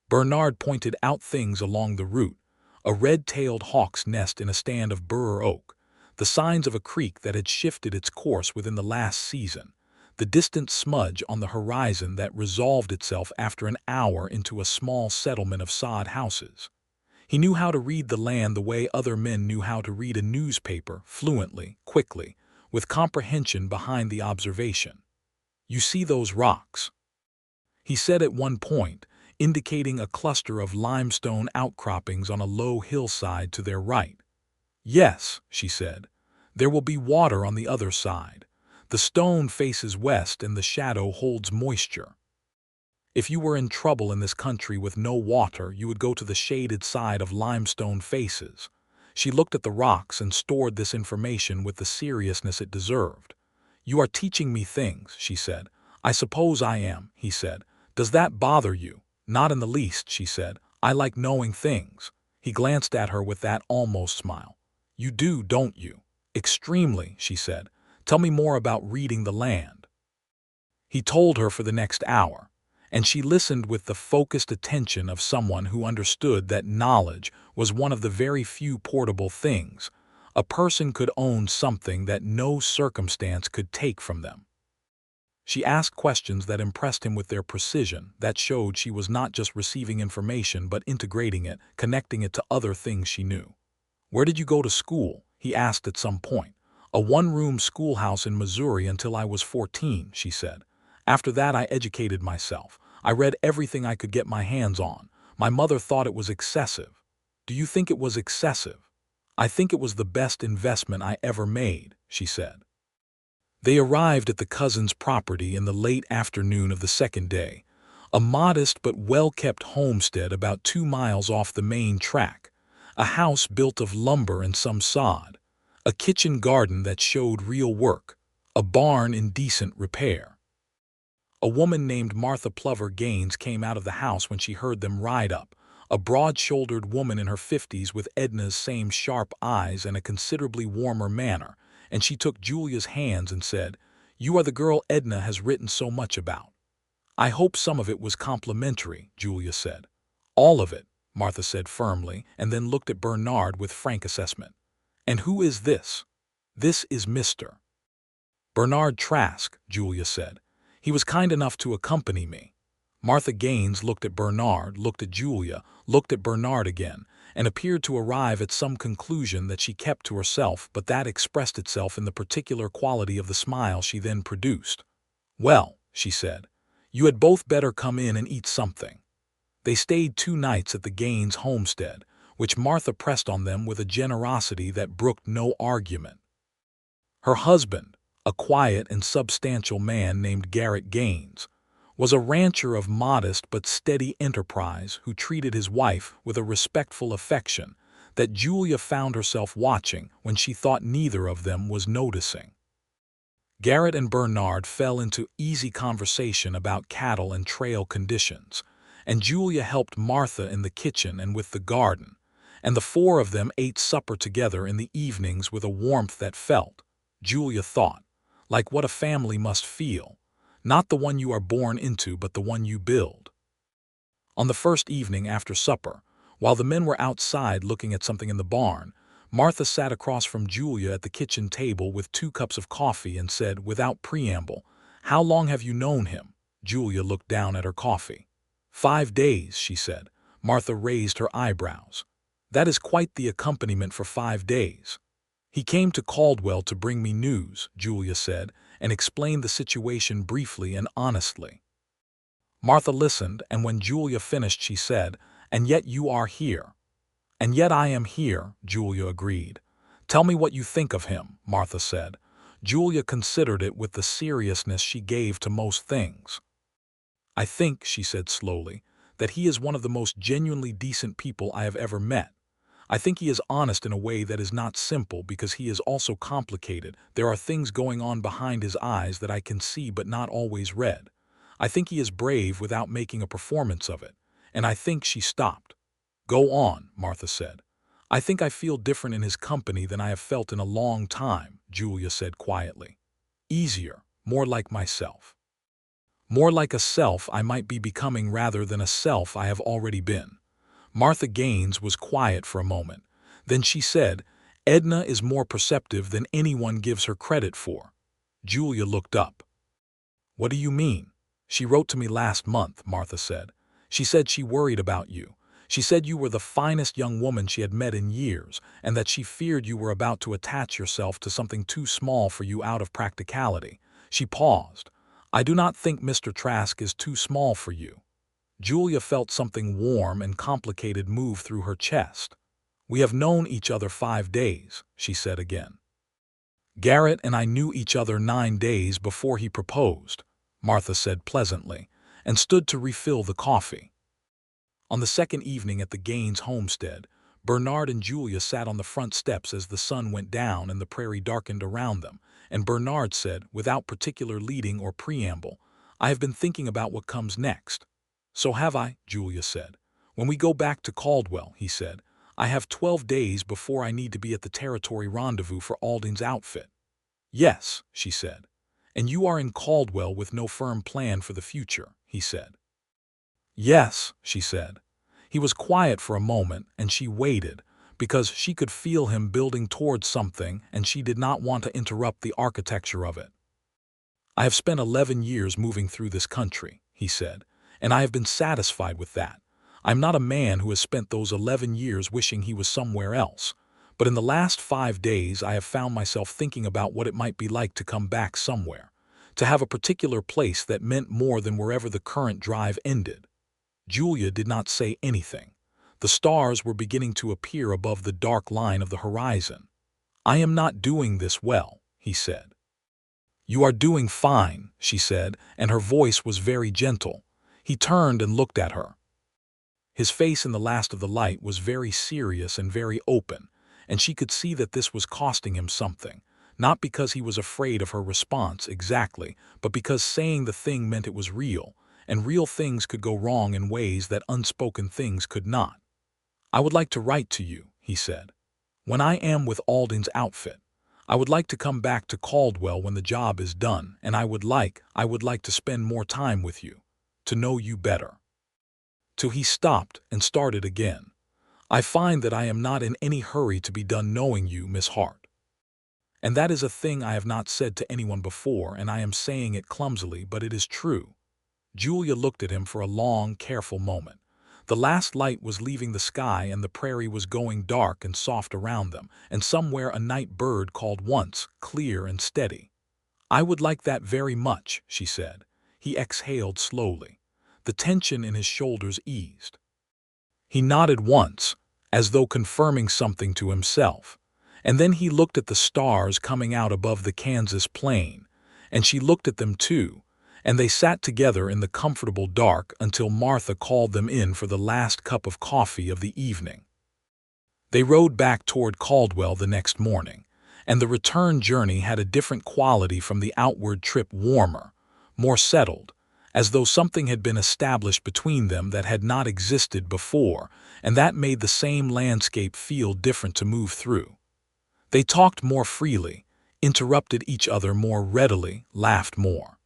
Bernard pointed out things along the route, a red-tailed hawk's nest in a stand of bur oak, the signs of a creek that had shifted its course within the last season, the distant smudge on the horizon that resolved itself after an hour into a small settlement of sod houses. He knew how to read the land the way other men knew how to read a newspaper, fluently, quickly, with comprehension behind the observation. You see those rocks? He said at one point, indicating a cluster of limestone outcroppings on a low hillside to their right. Yes, she said. There will be water on the other side. The stone faces west and the shadow holds moisture. If you were in trouble in this country with no water, you would go to the shaded side of limestone faces. She looked at the rocks and stored this information with the seriousness it deserved. You are teaching me things, she said. I suppose I am, he said. Does that bother you? Not in the least, she said. I like knowing things. He glanced at her with that almost smile. You do, don't you? Extremely, she said. Tell me more about reading the land. He told her for the next hour, and she listened with the focused attention of someone who understood that knowledge was one of the very few portable things. A person could own something that no circumstance could take from them. She asked questions that impressed him with their precision, that showed she was not just receiving information but integrating it, connecting it to other things she knew. Where did you go to school? He asked at some point. A one-room schoolhouse in Missouri until I was 14, she said. After that I educated myself. I read everything I could get my hands on. My mother thought it was excessive. Do you think it was excessive? I think it was the best investment I ever made, she said. They arrived at the cousin's property in the late afternoon of the second day, a modest but well-kept homestead about 2 miles off the main track, a house built of lumber and some sod, a kitchen garden that showed real work, a barn in decent repair. A woman named Martha Plover Gaines came out of the house when she heard them ride up, a broad-shouldered woman in her 50s with Edna's same sharp eyes and a considerably warmer manner, and she took Julia's hands and said, You are the girl Edna has written so much about. I hope some of it was complimentary, Julia said. All of it, Martha said firmly, and then looked at Bernard with frank assessment. And who is this? This is Mr. Bernard Trask, Julia said. He was kind enough to accompany me. Martha Gaines looked at Bernard, looked at Julia, looked at Bernard again, and appeared to arrive at some conclusion that she kept to herself, but that expressed itself in the particular quality of the smile she then produced. Well, she said, you had both better come in and eat something. They stayed 2 nights at the Gaines homestead, which Martha pressed on them with a generosity that brooked no argument. Her husband, a quiet and substantial man named Garrett Gaines, was a rancher of modest but steady enterprise who treated his wife with a respectful affection that Julia found herself watching when she thought neither of them was noticing. Garrett and Bernard fell into easy conversation about cattle and trail conditions, and Julia helped Martha in the kitchen and with the garden, and the four of them ate supper together in the evenings with a warmth that felt, Julia thought, like what a family must feel, not the one you are born into but the one you build. On the first evening after supper, while the men were outside looking at something in the barn, Martha sat across from Julia at the kitchen table with 2 cups of coffee and said, without preamble, "How long have you known him?" Julia looked down at her coffee. 5 days, she said. Martha raised her eyebrows. That is quite the accompaniment for 5 days. He came to Caldwell to bring me news, Julia said, and explained the situation briefly and honestly. Martha listened, and when Julia finished she said, "And yet you are here." "And yet I am here," Julia agreed. "Tell me what you think of him," Martha said. Julia considered it with the seriousness she gave to most things. "I think," she said slowly, "that he is one of the most genuinely decent people I have ever met. I think he is honest in a way that is not simple because he is also complicated. There are things going on behind his eyes that I can see but not always read. I think he is brave without making a performance of it. And I think—" She stopped. "Go on," Martha said. "I think I feel different in his company than I have felt in a long time," Julia said quietly. "Easier, more like myself. More like a self I might be becoming rather than a self I have already been." Martha Gaines was quiet for a moment. Then she said, "Edna is more perceptive than anyone gives her credit for." Julia looked up. "What do you mean?" "She wrote to me last month," Martha said. "She said she worried about you. She said you were the finest young woman she had met in years, and that she feared you were about to attach yourself to something too small for you out of practicality." She paused. "I do not think Mr. Trask is too small for you." Julia felt something warm and complicated move through her chest. "We have known each other 5 days," she said again. "Garrett and I knew each other 9 days before he proposed," Martha said pleasantly, and stood to refill the coffee. On the second evening at the Gaines homestead, Bernard and Julia sat on the front steps as the sun went down and the prairie darkened around them, and Bernard said, without particular leading or preamble, "I have been thinking about what comes next." "So have I," Julia said. "When we go back to Caldwell," he said, "I have 12 days before I need to be at the territory rendezvous for Alden's outfit." "Yes," she said. "And you are in Caldwell with no firm plan for the future," he said. "Yes," she said. He was quiet for a moment, and she waited, because she could feel him building towards something and she did not want to interrupt the architecture of it. "I have spent 11 years moving through this country," he said, "and I have been satisfied with that. I'm not a man who has spent those 11 years wishing he was somewhere else, but in the last 5 days I have found myself thinking about what it might be like to come back somewhere, to have a particular place that meant more than wherever the current drive ended." Julia did not say anything. The stars were beginning to appear above the dark line of the horizon. "I am not doing this well," he said. "You are doing fine," she said, and her voice was very gentle. He turned and looked at her. His face in the last of the light was very serious and very open, and she could see that this was costing him something, not because he was afraid of her response exactly, but because saying the thing meant it was real, and real things could go wrong in ways that unspoken things could not. "I would like to write to you," he said. "When I am with Alden's outfit. I would like to come back to Caldwell when the job is done, and I would like to spend more time with you, to know you better." He stopped and started again. "I find that I am not in any hurry to be done knowing you, Miss Hart. And that is a thing I have not said to anyone before, and I am saying it clumsily, but it is true." Julia looked at him for a long, careful moment. The last light was leaving the sky and the prairie was going dark and soft around them, and somewhere a night bird called once, clear and steady. "I would like that very much," she said. He exhaled slowly. The tension in his shoulders eased. He nodded once, as though confirming something to himself, and then he looked at the stars coming out above the Kansas plain, and she looked at them too, and they sat together in the comfortable dark until Martha called them in for the last cup of coffee of the evening. They rode back toward Caldwell the next morning, and the return journey had a different quality from the outward trip, warmer, more settled, as though something had been established between them that had not existed before, and that made the same landscape feel different to move through. They talked more freely, interrupted each other more readily, laughed more.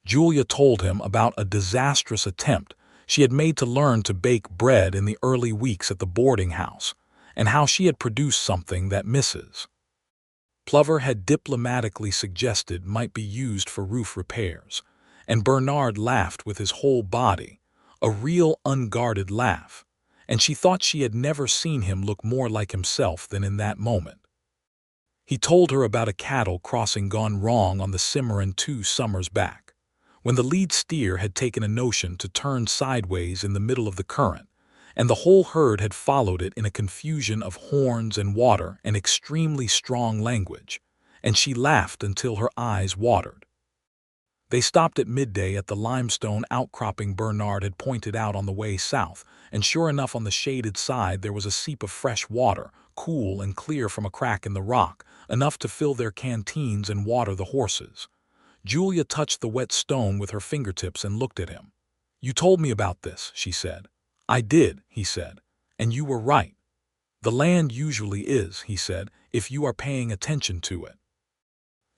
Julia told him about a disastrous attempt she had made to learn to bake bread in the early weeks at the boarding house, and how she had produced something that Mrs. Plover had diplomatically suggested might be used for roof repairs, and Bernard laughed with his whole body, a real unguarded laugh, and she thought she had never seen him look more like himself than in that moment. He told her about a cattle crossing gone wrong on the Cimarron 2 summers back, when the lead steer had taken a notion to turn sideways in the middle of the current, and the whole herd had followed it in a confusion of horns and water and extremely strong language, and she laughed until her eyes watered. They stopped at midday at the limestone outcropping Bernard had pointed out on the way south, and sure enough on the shaded side there was a seep of fresh water, cool and clear from a crack in the rock, enough to fill their canteens and water the horses. Julia touched the wet stone with her fingertips and looked at him. "You told me about this," she said. "I did," he said, "and you were right. The land usually is," he said, "if you are paying attention to it."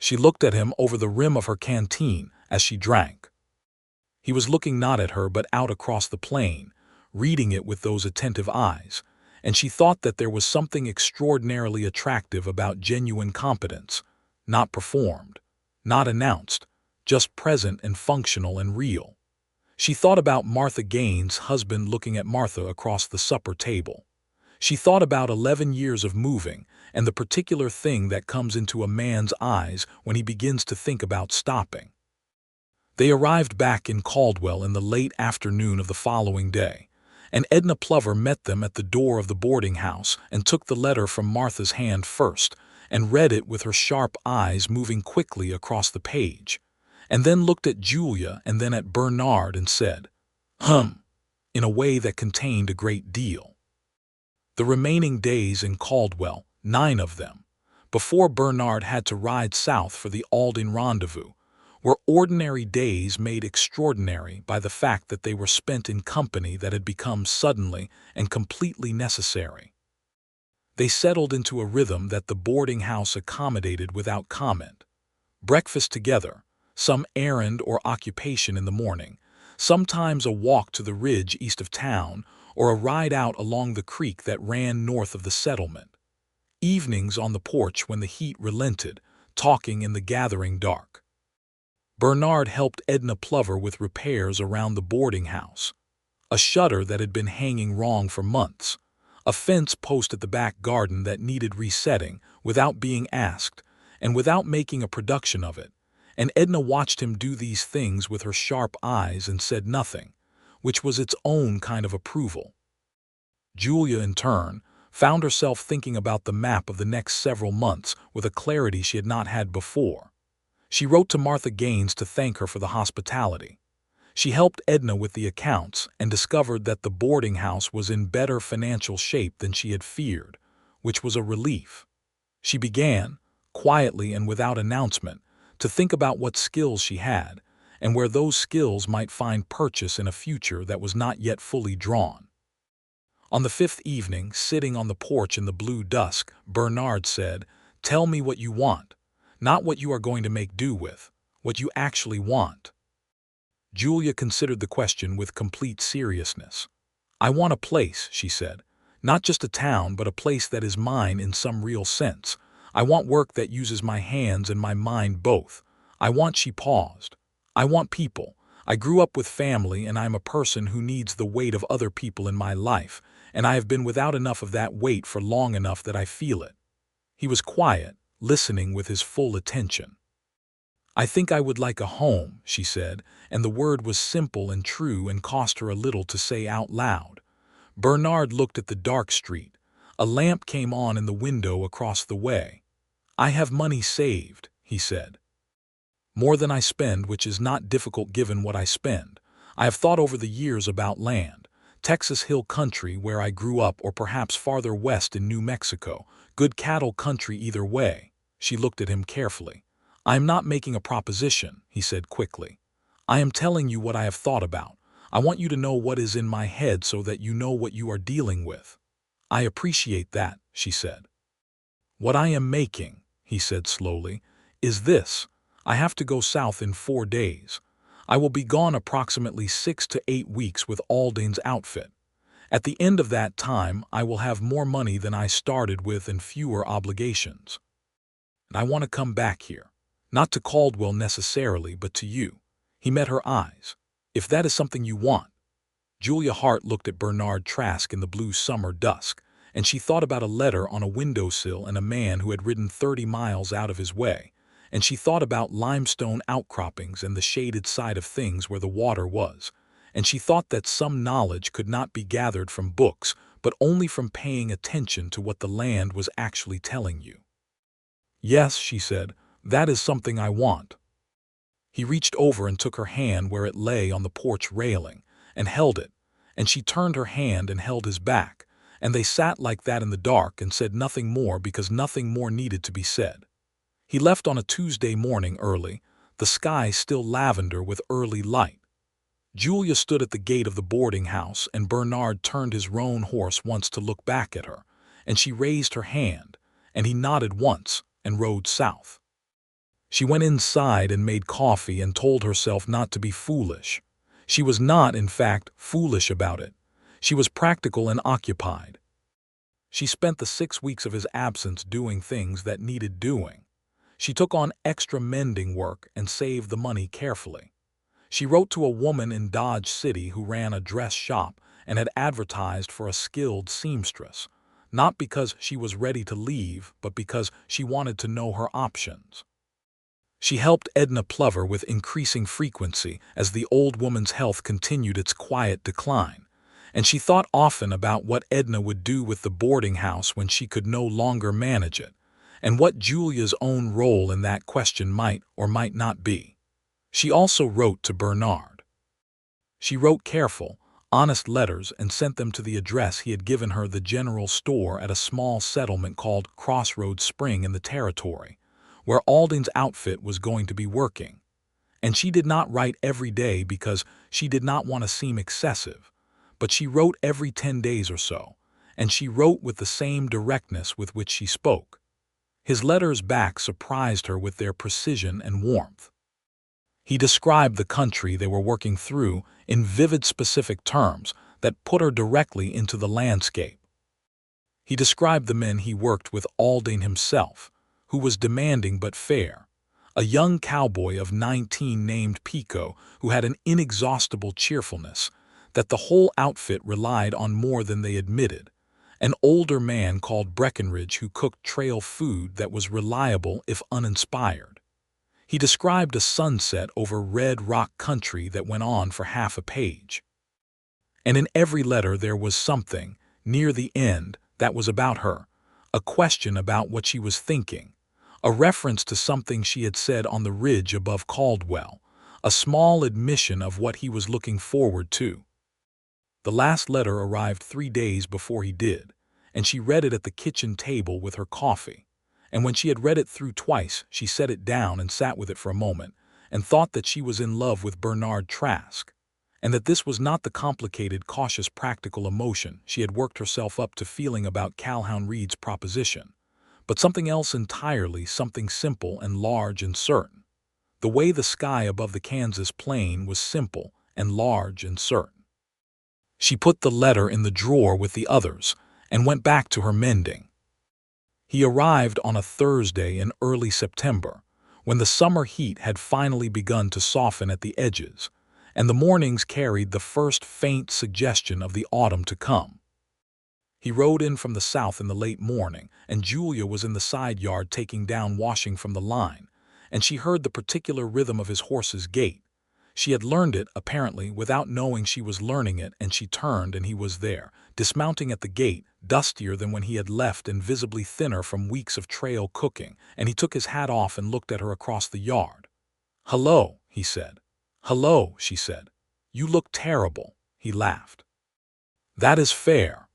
She looked at him over the rim of her canteen as she drank. He was looking not at her but out across the plain, reading it with those attentive eyes, and she thought that there was something extraordinarily attractive about genuine competence, not performed, not announced, just present and functional and real. She thought about Martha Gaines' husband looking at Martha across the supper table. She thought about 11 years of moving and the particular thing that comes into a man's eyes when he begins to think about stopping. They arrived back in Caldwell in the late afternoon of the following day, and Edna Plover met them at the door of the boarding house and took the letter from Martha's hand first and read it with her sharp eyes moving quickly across the page, and then looked at Julia and then at Bernard and said, in a way that contained a great deal. The remaining days in Caldwell, 9 of them, before Bernard had to ride south for the Alding rendezvous, were ordinary days made extraordinary by the fact that they were spent in company that had become suddenly and completely necessary. They settled into a rhythm that the boarding house accommodated without comment. Breakfast together, some errand or occupation in the morning, sometimes a walk to the ridge east of town, or a ride out along the creek that ran north of the settlement. Evenings on the porch when the heat relented, talking in the gathering dark. Bernard helped Edna Plover with repairs around the boarding house. A shutter that had been hanging wrong for months, a fence post at the back garden that needed resetting without being asked and without making a production of it, and Edna watched him do these things with her sharp eyes and said nothing, which was its own kind of approval. Julia, in turn, found herself thinking about the map of the next several months with a clarity she had not had before. She wrote to Martha Gaines to thank her for the hospitality. She helped Edna with the accounts and discovered that the boarding house was in better financial shape than she had feared, which was a relief. She began, quietly and without announcement, to think about what skills she had, and where those skills might find purchase in a future that was not yet fully drawn. On the 5th evening, sitting on the porch in the blue dusk, Bernard said, "Tell me what you want. Not what you are going to make do with, what you actually want." Julia considered the question with complete seriousness. "I want a place," she said. "Not just a town, but a place that is mine in some real sense. I want work that uses my hands and my mind both. I want," she paused, "I want people. I grew up with family and I'm a person who needs the weight of other people in my life, and I have been without enough of that weight for long enough that I feel it." He was quiet, listening with his full attention. "I think I would like a home," she said, and the word was simple and true and cost her a little to say out loud. Bernard looked at the dark street. A lamp came on in the window across the way. "I have money saved," he said. More than I spend, which is not difficult given what I spend. I have thought over the years about land. Texas Hill Country, where I grew up, or perhaps farther west in New Mexico. Good cattle country either way." She looked at him carefully. "I am not making a proposition," he said quickly. "I am telling you what I have thought about. I want you to know what is in my head so that you know what you are dealing with." "I appreciate that," she said. "What I am making," he said slowly, "is this. I have to go south in 4 days. I will be gone approximately 6 to 8 weeks with Aldane's outfit. At the end of that time, I will have more money than I started with and fewer obligations. And I want to come back here. Not to Caldwell necessarily, but to you." He met her eyes. "If that is something you want." Julia Hart looked at Bernard Trask in the blue summer dusk, and she thought about a letter on a windowsill and a man who had ridden 30 miles out of his way, and she thought about limestone outcroppings and the shaded side of things where the water was, and she thought that some knowledge could not be gathered from books, but only from paying attention to what the land was actually telling you. "Yes," she said, "that is something I want." He reached over and took her hand where it lay on the porch railing, and held it, and she turned her hand and held his back, and they sat like that in the dark and said nothing more because nothing more needed to be said. He left on a Tuesday morning early, the sky still lavender with early light. Julia stood at the gate of the boarding house, and Bernard turned his roan horse once to look back at her, and she raised her hand, and he nodded once and rode south. She went inside and made coffee and told herself not to be foolish. She was not, in fact, foolish about it. She was practical and occupied. She spent the 6 weeks of his absence doing things that needed doing. She took on extra mending work and saved the money carefully. She wrote to a woman in Dodge City who ran a dress shop and had advertised for a skilled seamstress, not because she was ready to leave, but because she wanted to know her options. She helped Edna Plover with increasing frequency as the old woman's health continued its quiet decline, and she thought often about what Edna would do with the boarding house when she could no longer manage it, and what Julia's own role in that question might or might not be. She also wrote to Bernard. She wrote careful, honest letters and sent them to the address he had given her, the general store at a small settlement called Crossroads Spring in the Territory, where Aldane's outfit was going to be working. And she did not write every day because she did not want to seem excessive, but she wrote every 10 days or so, and she wrote with the same directness with which she spoke. His letters back surprised her with their precision and warmth. He described the country they were working through in vivid specific terms that put her directly into the landscape. He described the men he worked with, Aldane himself, who was demanding but fair, a young cowboy of 19 named Pico who had an inexhaustible cheerfulness that the whole outfit relied on more than they admitted, an older man called Breckenridge who cooked trail food that was reliable if uninspired. He described a sunset over red rock country that went on for half a page. And in every letter there was something, near the end, that was about her, a question about what she was thinking, a reference to something she had said on the ridge above Caldwell, a small admission of what he was looking forward to. The last letter arrived 3 days before he did, and she read it at the kitchen table with her coffee. And when she had read it through twice, she set it down and sat with it for a moment, and thought that she was in love with Bernard Trask, and that this was not the complicated, cautious, practical emotion she had worked herself up to feeling about Calhoun Reed's proposition, but something else entirely, something simple and large and certain. The way the sky above the Kansas plain was simple and large and certain. She put the letter in the drawer with the others and went back to her mending. He arrived on a Thursday in early September, when the summer heat had finally begun to soften at the edges, and the mornings carried the first faint suggestion of the autumn to come. He rode in from the south in the late morning, and Julia was in the side yard taking down washing from the line, and she heard the particular rhythm of his horse's gait. She had learned it, apparently, without knowing she was learning it, and she turned and he was there, dismounting at the gate, dustier than when he had left and visibly thinner from weeks of trail cooking, and he took his hat off and looked at her across the yard. "Hello," he said. "Hello," she said. "You look terrible," he laughed. "That is fair."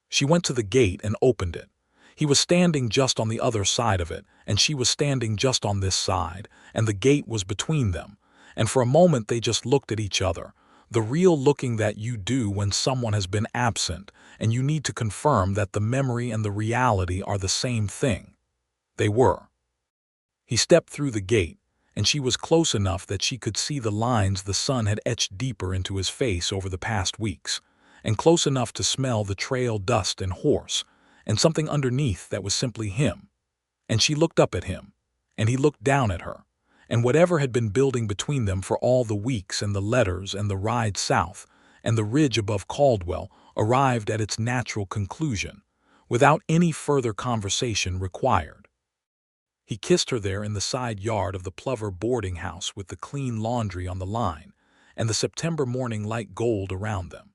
She went to the gate and opened it. He was standing just on the other side of it, and she was standing just on this side, and the gate was between them. And for a moment they just looked at each other, the real looking that you do when someone has been absent, and you need to confirm that the memory and the reality are the same thing. They were. He stepped through the gate, and she was close enough that she could see the lines the sun had etched deeper into his face over the past weeks, and close enough to smell the trail dust and horse, and something underneath that was simply him. And she looked up at him, and he looked down at her, and whatever had been building between them for all the weeks and the letters and the ride south and the ridge above Caldwell arrived at its natural conclusion, without any further conversation required. He kissed her there in the side yard of the Plover boarding house with the clean laundry on the line and the September morning light gold around them.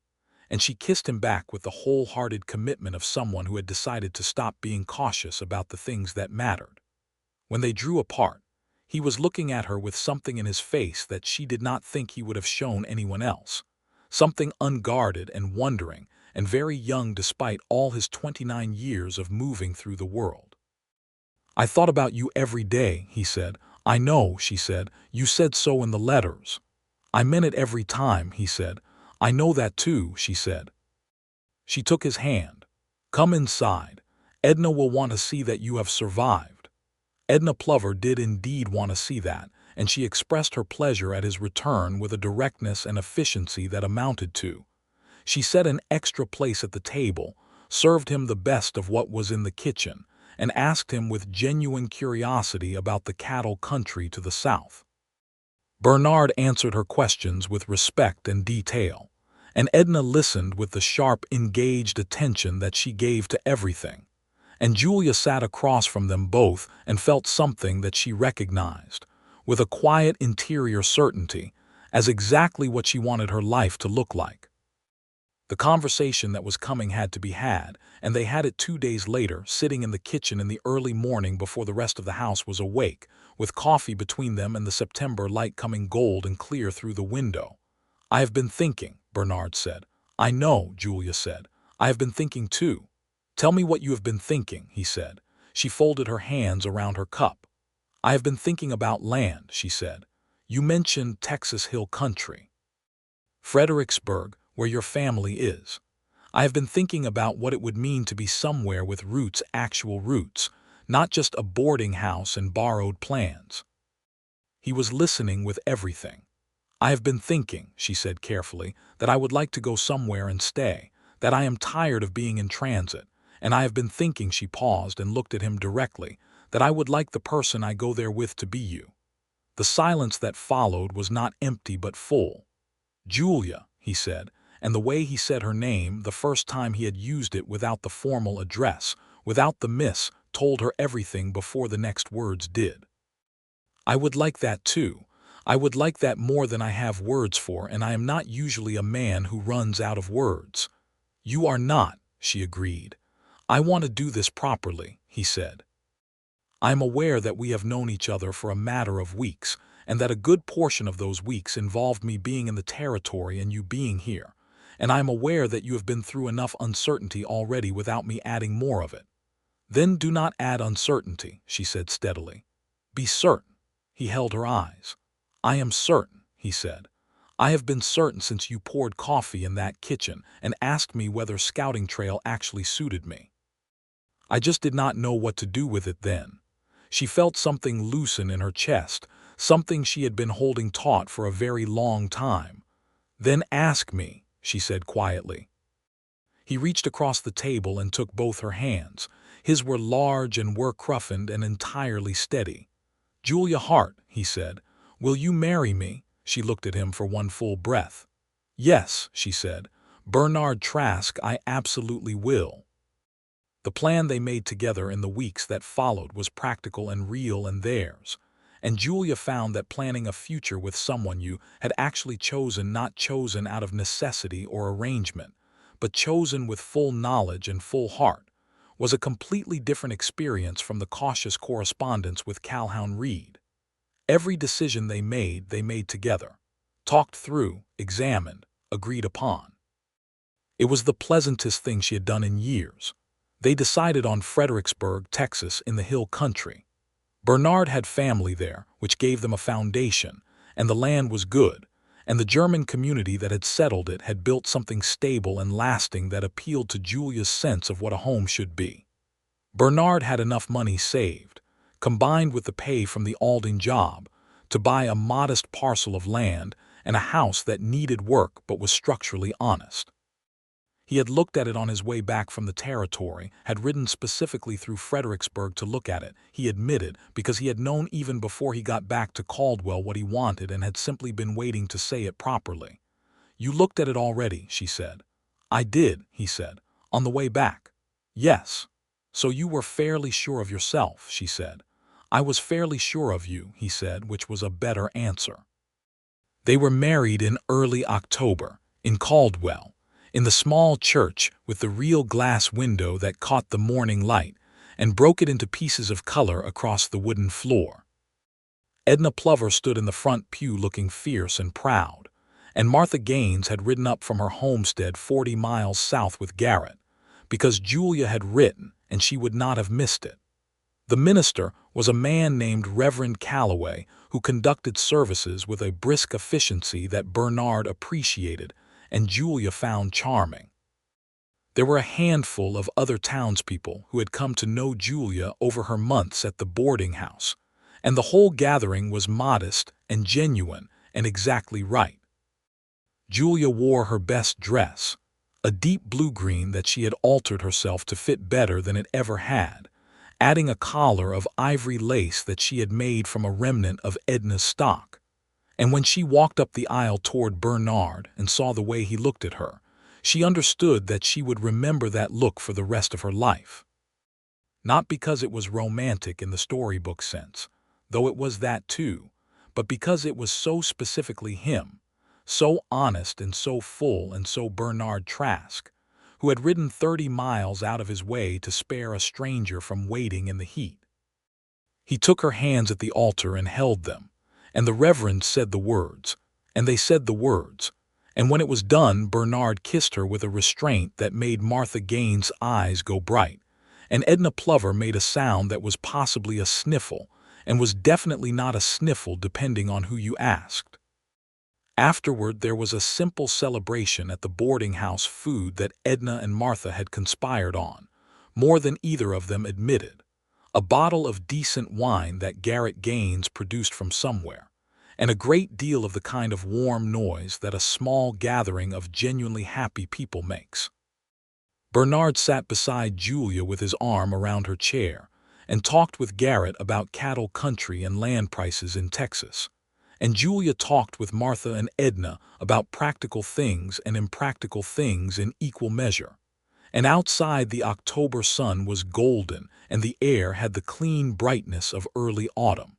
And she kissed him back with the wholehearted commitment of someone who had decided to stop being cautious about the things that mattered. When they drew apart, he was looking at her with something in his face that she did not think he would have shown anyone else, something unguarded and wondering and very young despite all his 29 years of moving through the world. "I thought about you every day," he said. "I know," she said. "You said so in the letters." "I meant it every time," he said. "I know that too," she said. She took his hand. "Come inside. Edna will want to see that you have survived." Edna Plover did indeed want to see that, and she expressed her pleasure at his return with a directness and efficiency that amounted to. She set an extra place at the table, served him the best of what was in the kitchen, and asked him with genuine curiosity about the cattle country to the south. Bernard answered her questions with respect and detail, and Edna listened with the sharp, engaged attention that she gave to everything. And Julia sat across from them both and felt something that she recognized, with a quiet interior certainty, as exactly what she wanted her life to look like. The conversation that was coming had to be had, and they had it 2 days later, sitting in the kitchen in the early morning before the rest of the house was awake, with coffee between them and the September light coming gold and clear through the window. "I have been thinking," Bernard said. "I know," Julia said. "I have been thinking too." "Tell me what you have been thinking," he said. She folded her hands around her cup. "I have been thinking about land," she said. "You mentioned Texas Hill Country. Fredericksburg, where your family is. I have been thinking about what it would mean to be somewhere with roots, actual roots, not just a boarding house and borrowed plans." He was listening with everything. "I have been thinking," she said carefully, "that I would like to go somewhere and stay, that I am tired of being in transit, and I have been thinking," she paused and looked at him directly, "that I would like the person I go there with to be you." The silence that followed was not empty but full. "Julia," he said, and the way he said her name, the first time he had used it without the formal address, without the miss, told her everything before the next words did. "I would like that too. I would like that more than I have words for, and I am not usually a man who runs out of words." "You are not," she agreed. "I want to do this properly," he said. "I am aware that we have known each other for a matter of weeks, and that a good portion of those weeks involved me being in the territory and you being here. And I am aware that you have been through enough uncertainty already without me adding more of it." "Then do not add uncertainty," she said steadily. "Be certain." He held her eyes. "I am certain," he said. "I have been certain since you poured coffee in that kitchen and asked me whether Scouting Trail actually suited me. I just did not know what to do with it then." She felt something loosen in her chest, something she had been holding taut for a very long time. "Then ask me," she said quietly. He reached across the table and took both her hands. His were large and work-roughened and entirely steady. "Julia Hart," he said, "will you marry me?" She looked at him for one full breath. "Yes," she said. "Bernard Trask, I absolutely will." The plan they made together in the weeks that followed was practical and real and theirs. And Julia found that planning a future with someone you had actually chosen, not chosen out of necessity or arrangement, but chosen with full knowledge and full heart, was a completely different experience from the cautious correspondence with Calhoun Reed. Every decision they made together. Talked through, examined, agreed upon. It was the pleasantest thing she had done in years. They decided on Fredericksburg, Texas, in the hill country. Bernard had family there, which gave them a foundation, and the land was good, and the German community that had settled it had built something stable and lasting that appealed to Julia's sense of what a home should be. Bernard had enough money saved, combined with the pay from the Alding job, to buy a modest parcel of land and a house that needed work but was structurally honest. He had looked at it on his way back from the territory, had ridden specifically through Fredericksburg to look at it, he admitted, because he had known even before he got back to Caldwell what he wanted and had simply been waiting to say it properly. "You looked at it already," she said. "I did," he said, "on the way back." "Yes. So you were fairly sure of yourself," she said. "I was fairly sure of you," he said, which was a better answer. They were married in early October, in Caldwell, in the small church with the real glass window that caught the morning light and broke it into pieces of color across the wooden floor. Edna Plover stood in the front pew looking fierce and proud, and Martha Gaines had ridden up from her homestead 40 miles south with Garrett, because Julia had written and she would not have missed it. The minister was a man named Reverend Calloway who conducted services with a brisk efficiency that Bernard appreciated and Julia found charming. There were a handful of other townspeople who had come to know Julia over her months at the boarding house, and the whole gathering was modest and genuine and exactly right. Julia wore her best dress, a deep blue-green that she had altered herself to fit better than it ever had, adding a collar of ivory lace that she had made from a remnant of Edna's stock. And when she walked up the aisle toward Bernard and saw the way he looked at her, she understood that she would remember that look for the rest of her life. Not because it was romantic in the storybook sense, though it was that too, but because it was so specifically him, so honest and so full and so Bernard Trask, who had ridden 30 miles out of his way to spare a stranger from waiting in the heat. He took her hands at the altar and held them, and the Reverend said the words, and they said the words, and when it was done Bernard kissed her with a restraint that made Martha Gaines' eyes go bright, and Edna Plover made a sound that was possibly a sniffle, and was definitely not a sniffle depending on who you asked. Afterward there was a simple celebration at the boarding house food that Edna and Martha had conspired on, more than either of them admitted. A bottle of decent wine that Garrett Gaines produced from somewhere, and a great deal of the kind of warm noise that a small gathering of genuinely happy people makes. Bernard sat beside Julia with his arm around her chair and talked with Garrett about cattle country and land prices in Texas, and Julia talked with Martha and Edna about practical things and impractical things in equal measure. And outside the October sun was golden and the air had the clean brightness of early autumn.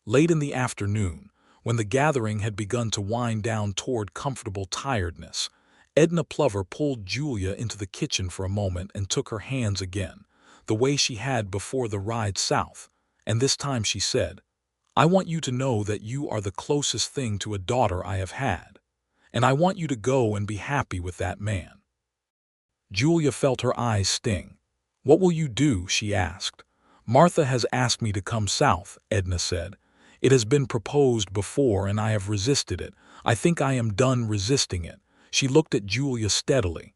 Late in the afternoon, when the gathering had begun to wind down toward comfortable tiredness, Edna Plover pulled Julia into the kitchen for a moment and took her hands again, the way she had before the ride south, and this time she said, "I want you to know that you are the closest thing to a daughter I have had, and I want you to go and be happy with that man." Julia felt her eyes sting. "What will you do?" she asked. "Martha has asked me to come south," Edna said. "It has been proposed before and I have resisted it. I think I am done resisting it." She looked at Julia steadily.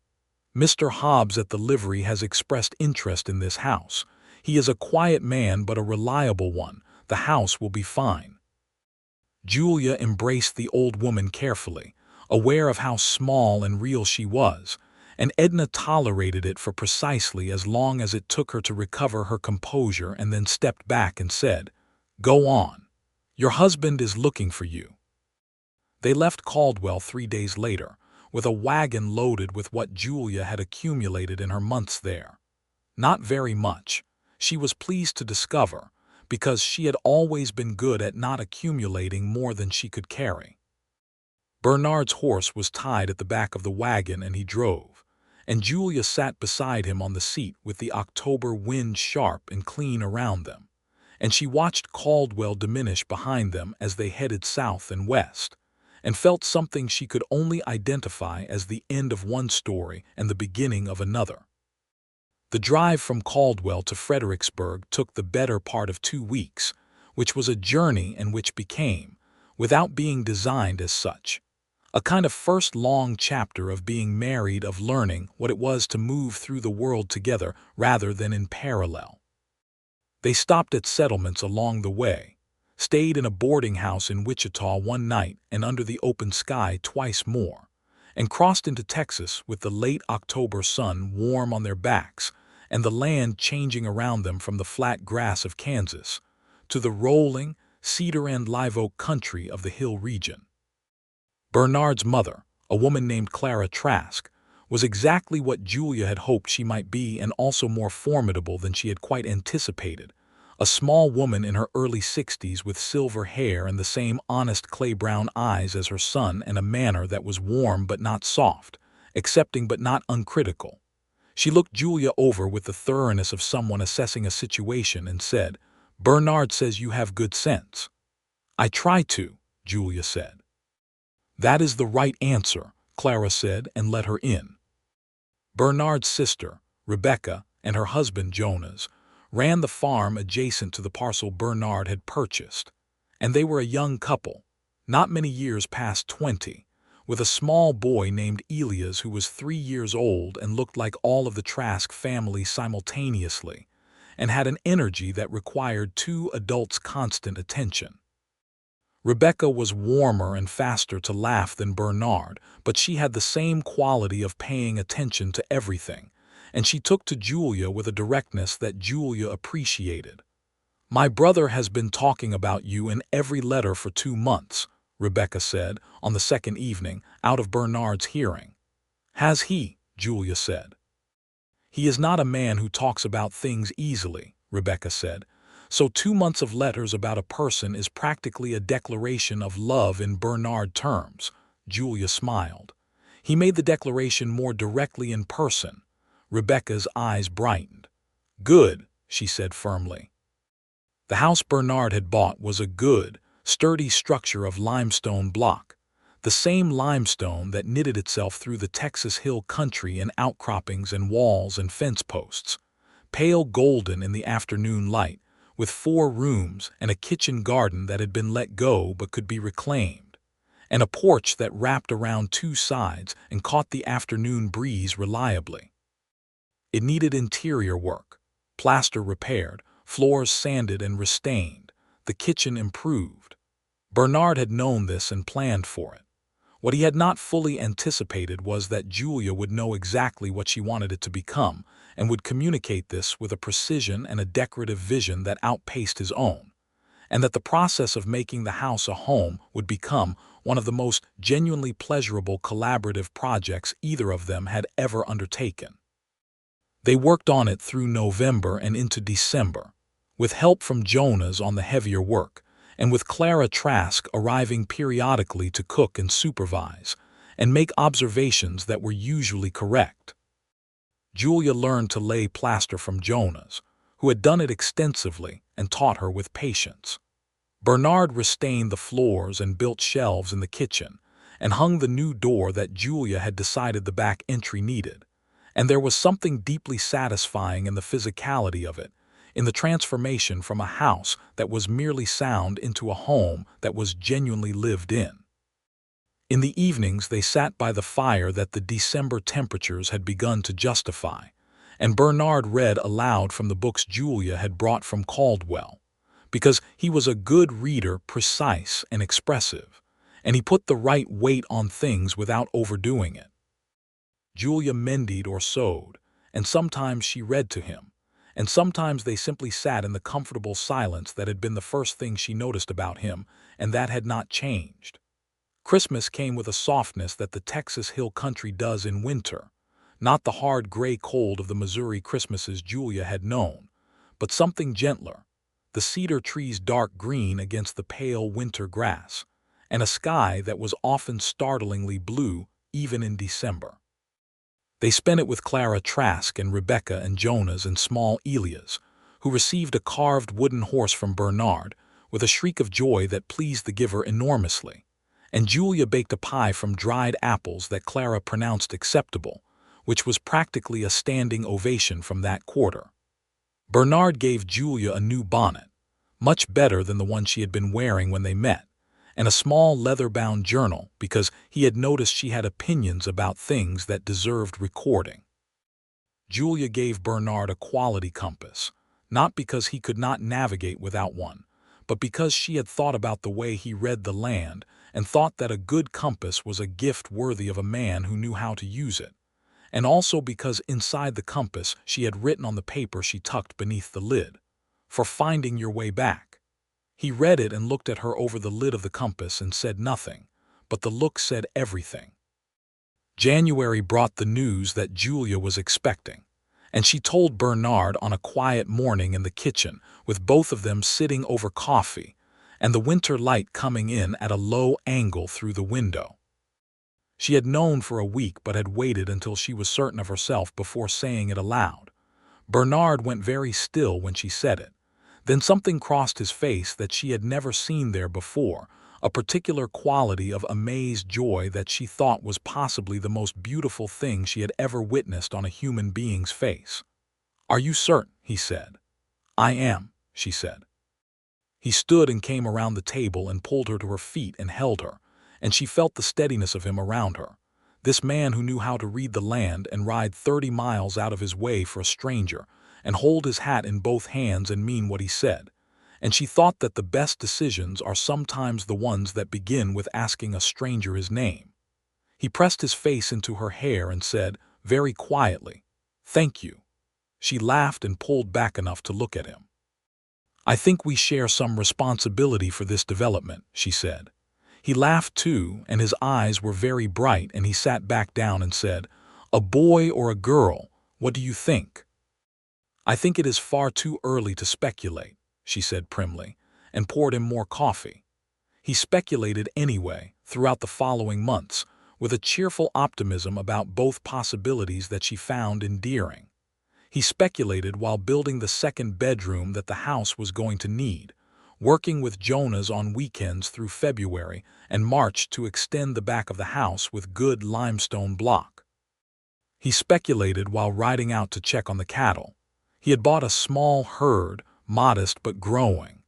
"Mr. Hobbs at the livery has expressed interest in this house. He is a quiet man but a reliable one. The house will be fine." Julia embraced the old woman carefully, aware of how small and real she was, and Edna tolerated it for precisely as long as it took her to recover her composure and then stepped back and said, "Go on. Your husband is looking for you." They left Caldwell 3 days later, with a wagon loaded with what Julia had accumulated in her months there. Not very much, she was pleased to discover, because she had always been good at not accumulating more than she could carry. Bernard's horse was tied at the back of the wagon and he drove, and Julia sat beside him on the seat with the October wind sharp and clean around them, and she watched Caldwell diminish behind them as they headed south and west, and felt something she could only identify as the end of one story and the beginning of another. The drive from Caldwell to Fredericksburg took the better part of 2 weeks, which was a journey and which became, without being designed as such, a kind of first long chapter of being married, of learning what it was to move through the world together rather than in parallel. They stopped at settlements along the way, stayed in a boarding house in Wichita one night and under the open sky twice more, and crossed into Texas with the late October sun warm on their backs and the land changing around them from the flat grass of Kansas to the rolling, cedar and live oak country of the hill region. Bernard's mother, a woman named Clara Trask, was exactly what Julia had hoped she might be, and also more formidable than she had quite anticipated. A small woman in her early 60s with silver hair and the same honest clay-brown eyes as her son, and a manner that was warm but not soft, accepting but not uncritical. She looked Julia over with the thoroughness of someone assessing a situation and said, "Bernard says you have good sense." "I try to," Julia said. "That is the right answer," Clara said, and let her in. Bernard's sister, Rebecca, and her husband, Jonas, ran the farm adjacent to the parcel Bernard had purchased, and they were a young couple, not many years past 20, with a small boy named Elias who was 3 years old and looked like all of the Trask family simultaneously, and had an energy that required 2 adults' constant attention. Rebecca was warmer and faster to laugh than Bernard, but she had the same quality of paying attention to everything, and she took to Julia with a directness that Julia appreciated. "My brother has been talking about you in every letter for 2 months," Rebecca said on the second evening, out of Bernard's hearing. "Has he?" Julia said. "He is not a man who talks about things easily," Rebecca said. "So 2 months of letters about a person is practically a declaration of love in Bernard terms." Julia smiled. "He made the declaration more directly in person." Rebecca's eyes brightened. "Good," she said firmly. The house Bernard had bought was a good, sturdy structure of limestone block, the same limestone that knitted itself through the Texas hill country in outcroppings and walls and fence posts, pale golden in the afternoon light, with 4 rooms and a kitchen garden that had been let go but could be reclaimed, and a porch that wrapped around 2 sides and caught the afternoon breeze reliably. It needed interior work, plaster repaired, floors sanded and restained, the kitchen improved. Bernard had known this and planned for it. What he had not fully anticipated was that Julia would know exactly what she wanted it to become, and would communicate this with a precision and a decorative vision that outpaced his own, and that the process of making the house a home would become one of the most genuinely pleasurable collaborative projects either of them had ever undertaken. They worked on it through November and into December, with help from Jonas on the heavier work, and with Clara Trask arriving periodically to cook and supervise, and make observations that were usually correct. Julia learned to lay plaster from Jonas, who had done it extensively and taught her with patience. Bernard restained the floors and built shelves in the kitchen, and hung the new door that Julia had decided the back entry needed, and there was something deeply satisfying in the physicality of it, in the transformation from a house that was merely sound into a home that was genuinely lived in. In the evenings they sat by the fire that the December temperatures had begun to justify, and Bernard read aloud from the books Julia had brought from Caldwell, because he was a good reader, precise and expressive, and he put the right weight on things without overdoing it. Julia mended or sewed, and sometimes she read to him, and sometimes they simply sat in the comfortable silence that had been the first thing she noticed about him, and that had not changed. Christmas came with a softness that the Texas hill country does in winter, not the hard gray cold of the Missouri Christmases Julia had known, but something gentler, the cedar trees dark green against the pale winter grass, and a sky that was often startlingly blue even in December. They spent it with Clara Trask and Rebecca and Jonas and small Elias, who received a carved wooden horse from Bernard with a shriek of joy that pleased the giver enormously, and Julia baked a pie from dried apples that Clara pronounced acceptable, which was practically a standing ovation from that quarter. Bernard gave Julia a new bonnet, much better than the one she had been wearing when they met, and a small leather-bound journal because he had noticed she had opinions about things that deserved recording. Julia gave Bernard a quality compass, not because he could not navigate without one, but because she had thought about the way he read the land and thought that a good compass was a gift worthy of a man who knew how to use it, and also because inside the compass she had written on the paper she tucked beneath the lid, "For finding your way back." He read it and looked at her over the lid of the compass and said nothing, but the look said everything. January brought the news that Julia was expecting, and she told Bernard on a quiet morning in the kitchen with both of them sitting over coffee and the winter light coming in at a low angle through the window. She had known for a week but had waited until she was certain of herself before saying it aloud. Bernard went very still when she said it. Then something crossed his face that she had never seen there before, a particular quality of amazed joy that she thought was possibly the most beautiful thing she had ever witnessed on a human being's face. "Are you certain?" he said. "I am," she said. He stood and came around the table and pulled her to her feet and held her, and she felt the steadiness of him around her. This man who knew how to read the land and ride 30 miles out of his way for a stranger, and hold his hat in both hands and mean what he said. And she thought that the best decisions are sometimes the ones that begin with asking a stranger his name. He pressed his face into her hair and said, very quietly, "Thank you." She laughed and pulled back enough to look at him. "I think we share some responsibility for this development," she said. He laughed too, and his eyes were very bright, and he sat back down and said, "A boy or a girl, what do you think?" "I think it is far too early to speculate," she said primly, and poured him more coffee. He speculated anyway, throughout the following months, with a cheerful optimism about both possibilities that she found endearing. He speculated while building the second bedroom that the house was going to need, working with Jonas on weekends through February and March to extend the back of the house with good limestone block. He speculated while riding out to check on the cattle. He had bought a small herd, modest but growing,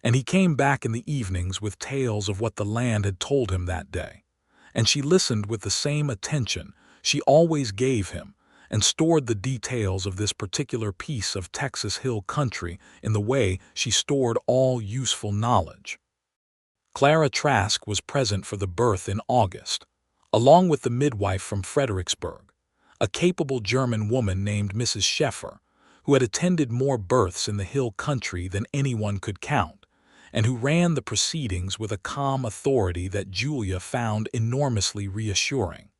and he came back in the evenings with tales of what the land had told him that day, and she listened with the same attention she always gave him and stored the details of this particular piece of Texas hill country in the way she stored all useful knowledge. Clara Trask was present for the birth in August, along with the midwife from Fredericksburg, a capable German woman named Mrs. Sheffer, who had attended more births in the hill country than anyone could count, and who ran the proceedings with a calm authority that Julia found enormously reassuring.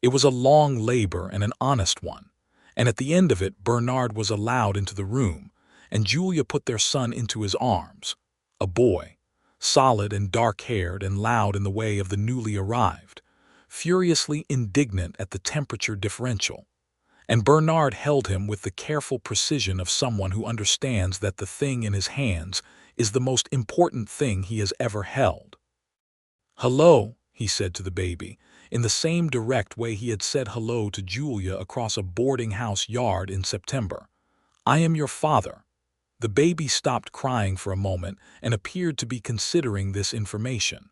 It was a long labor and an honest one, and at the end of it Bernard was allowed into the room, and Julia put their son into his arms, a boy, solid and dark-haired and loud in the way of the newly arrived, furiously indignant at the temperature differential. And Bernard held him with the careful precision of someone who understands that the thing in his hands is the most important thing he has ever held. "Hello," he said to the baby, in the same direct way he had said hello to Julia across a boarding-house yard in September. "I am your father." The baby stopped crying for a moment and appeared to be considering this information.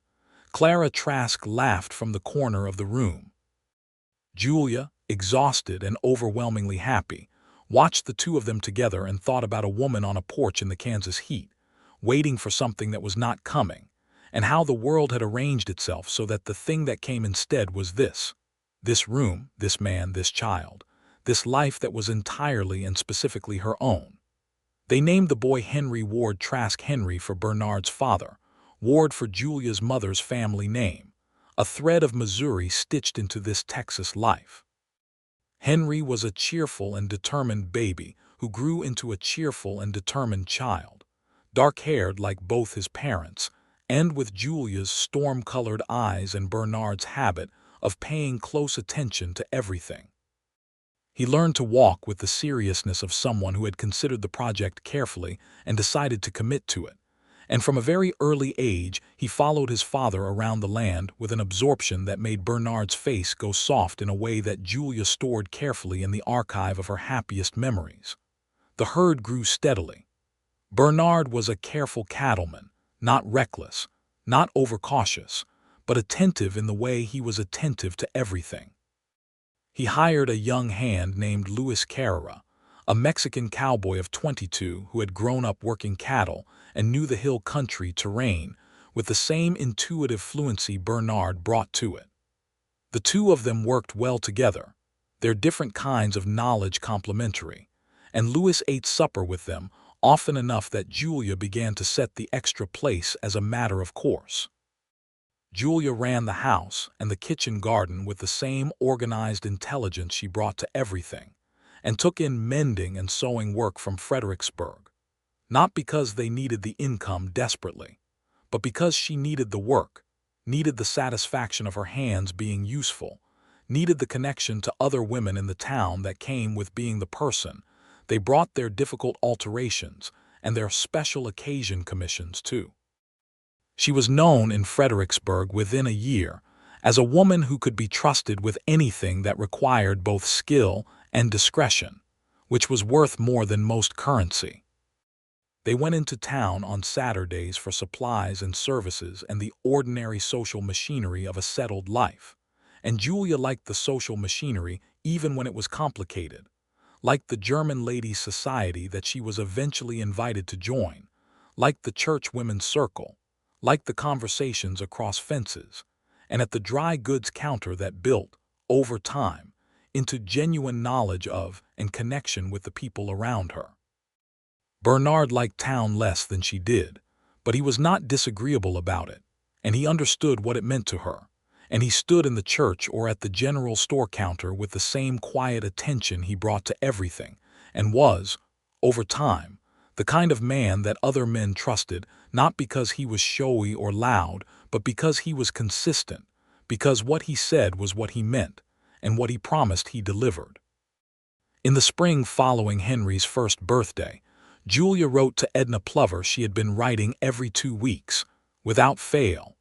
Clara Trask laughed from the corner of the room. Julia, exhausted and overwhelmingly happy, watched the two of them together and thought about a woman on a porch in the Kansas heat, waiting for something that was not coming, and how the world had arranged itself so that the thing that came instead was this room, this man, this child, this life that was entirely and specifically her own. They named the boy Henry Ward Trask Henry for Bernard's father, Ward for Julia's mother's family name, a thread of Missouri stitched into this Texas life. Henry was a cheerful and determined baby who grew into a cheerful and determined child, dark-haired like both his parents, and with Julia's storm-colored eyes and Bernard's habit of paying close attention to everything. He learned to walk with the seriousness of someone who had considered the project carefully and decided to commit to it. And from a very early age, he followed his father around the land with an absorption that made Bernard's face go soft in a way that Julia stored carefully in the archive of her happiest memories. The herd grew steadily. Bernard was a careful cattleman, not reckless, not overcautious, but attentive in the way he was attentive to everything. He hired a young hand named Luis Carrera, a Mexican cowboy of 22 who had grown up working cattle and knew the hill country terrain with the same intuitive fluency Bernard brought to it. The two of them worked well together, their different kinds of knowledge complementary, and Luis ate supper with them often enough that Julia began to set the extra place as a matter of course. Julia ran the house and the kitchen garden with the same organized intelligence she brought to everything, and took in mending and sewing work from Fredericksburg, not because they needed the income desperately, but because she needed the work, needed the satisfaction of her hands being useful, needed the connection to other women in the town that came with being the person. They brought their difficult alterations and their special occasion commissions too. She was known in Fredericksburg within a year as a woman who could be trusted with anything that required both skill and discretion, which was worth more than most currency. They went into town on Saturdays for supplies and services and the ordinary social machinery of a settled life, and Julia liked the social machinery even when it was complicated, liked the German ladies' society that she was eventually invited to join, liked the church women's circle, liked the conversations across fences, and at the dry goods counter that built, over time, into genuine knowledge of and connection with the people around her. Bernard liked town less than she did, but he was not disagreeable about it, and he understood what it meant to her, and he stood in the church or at the general store counter with the same quiet attention he brought to everything, and was, over time, the kind of man that other men trusted, not because he was showy or loud, but because he was consistent, because what he said was what he meant, and what he promised he delivered. In the spring following Henry's first birthday, Julia wrote to Edna Plover she had been writing every 2 weeks, without fail,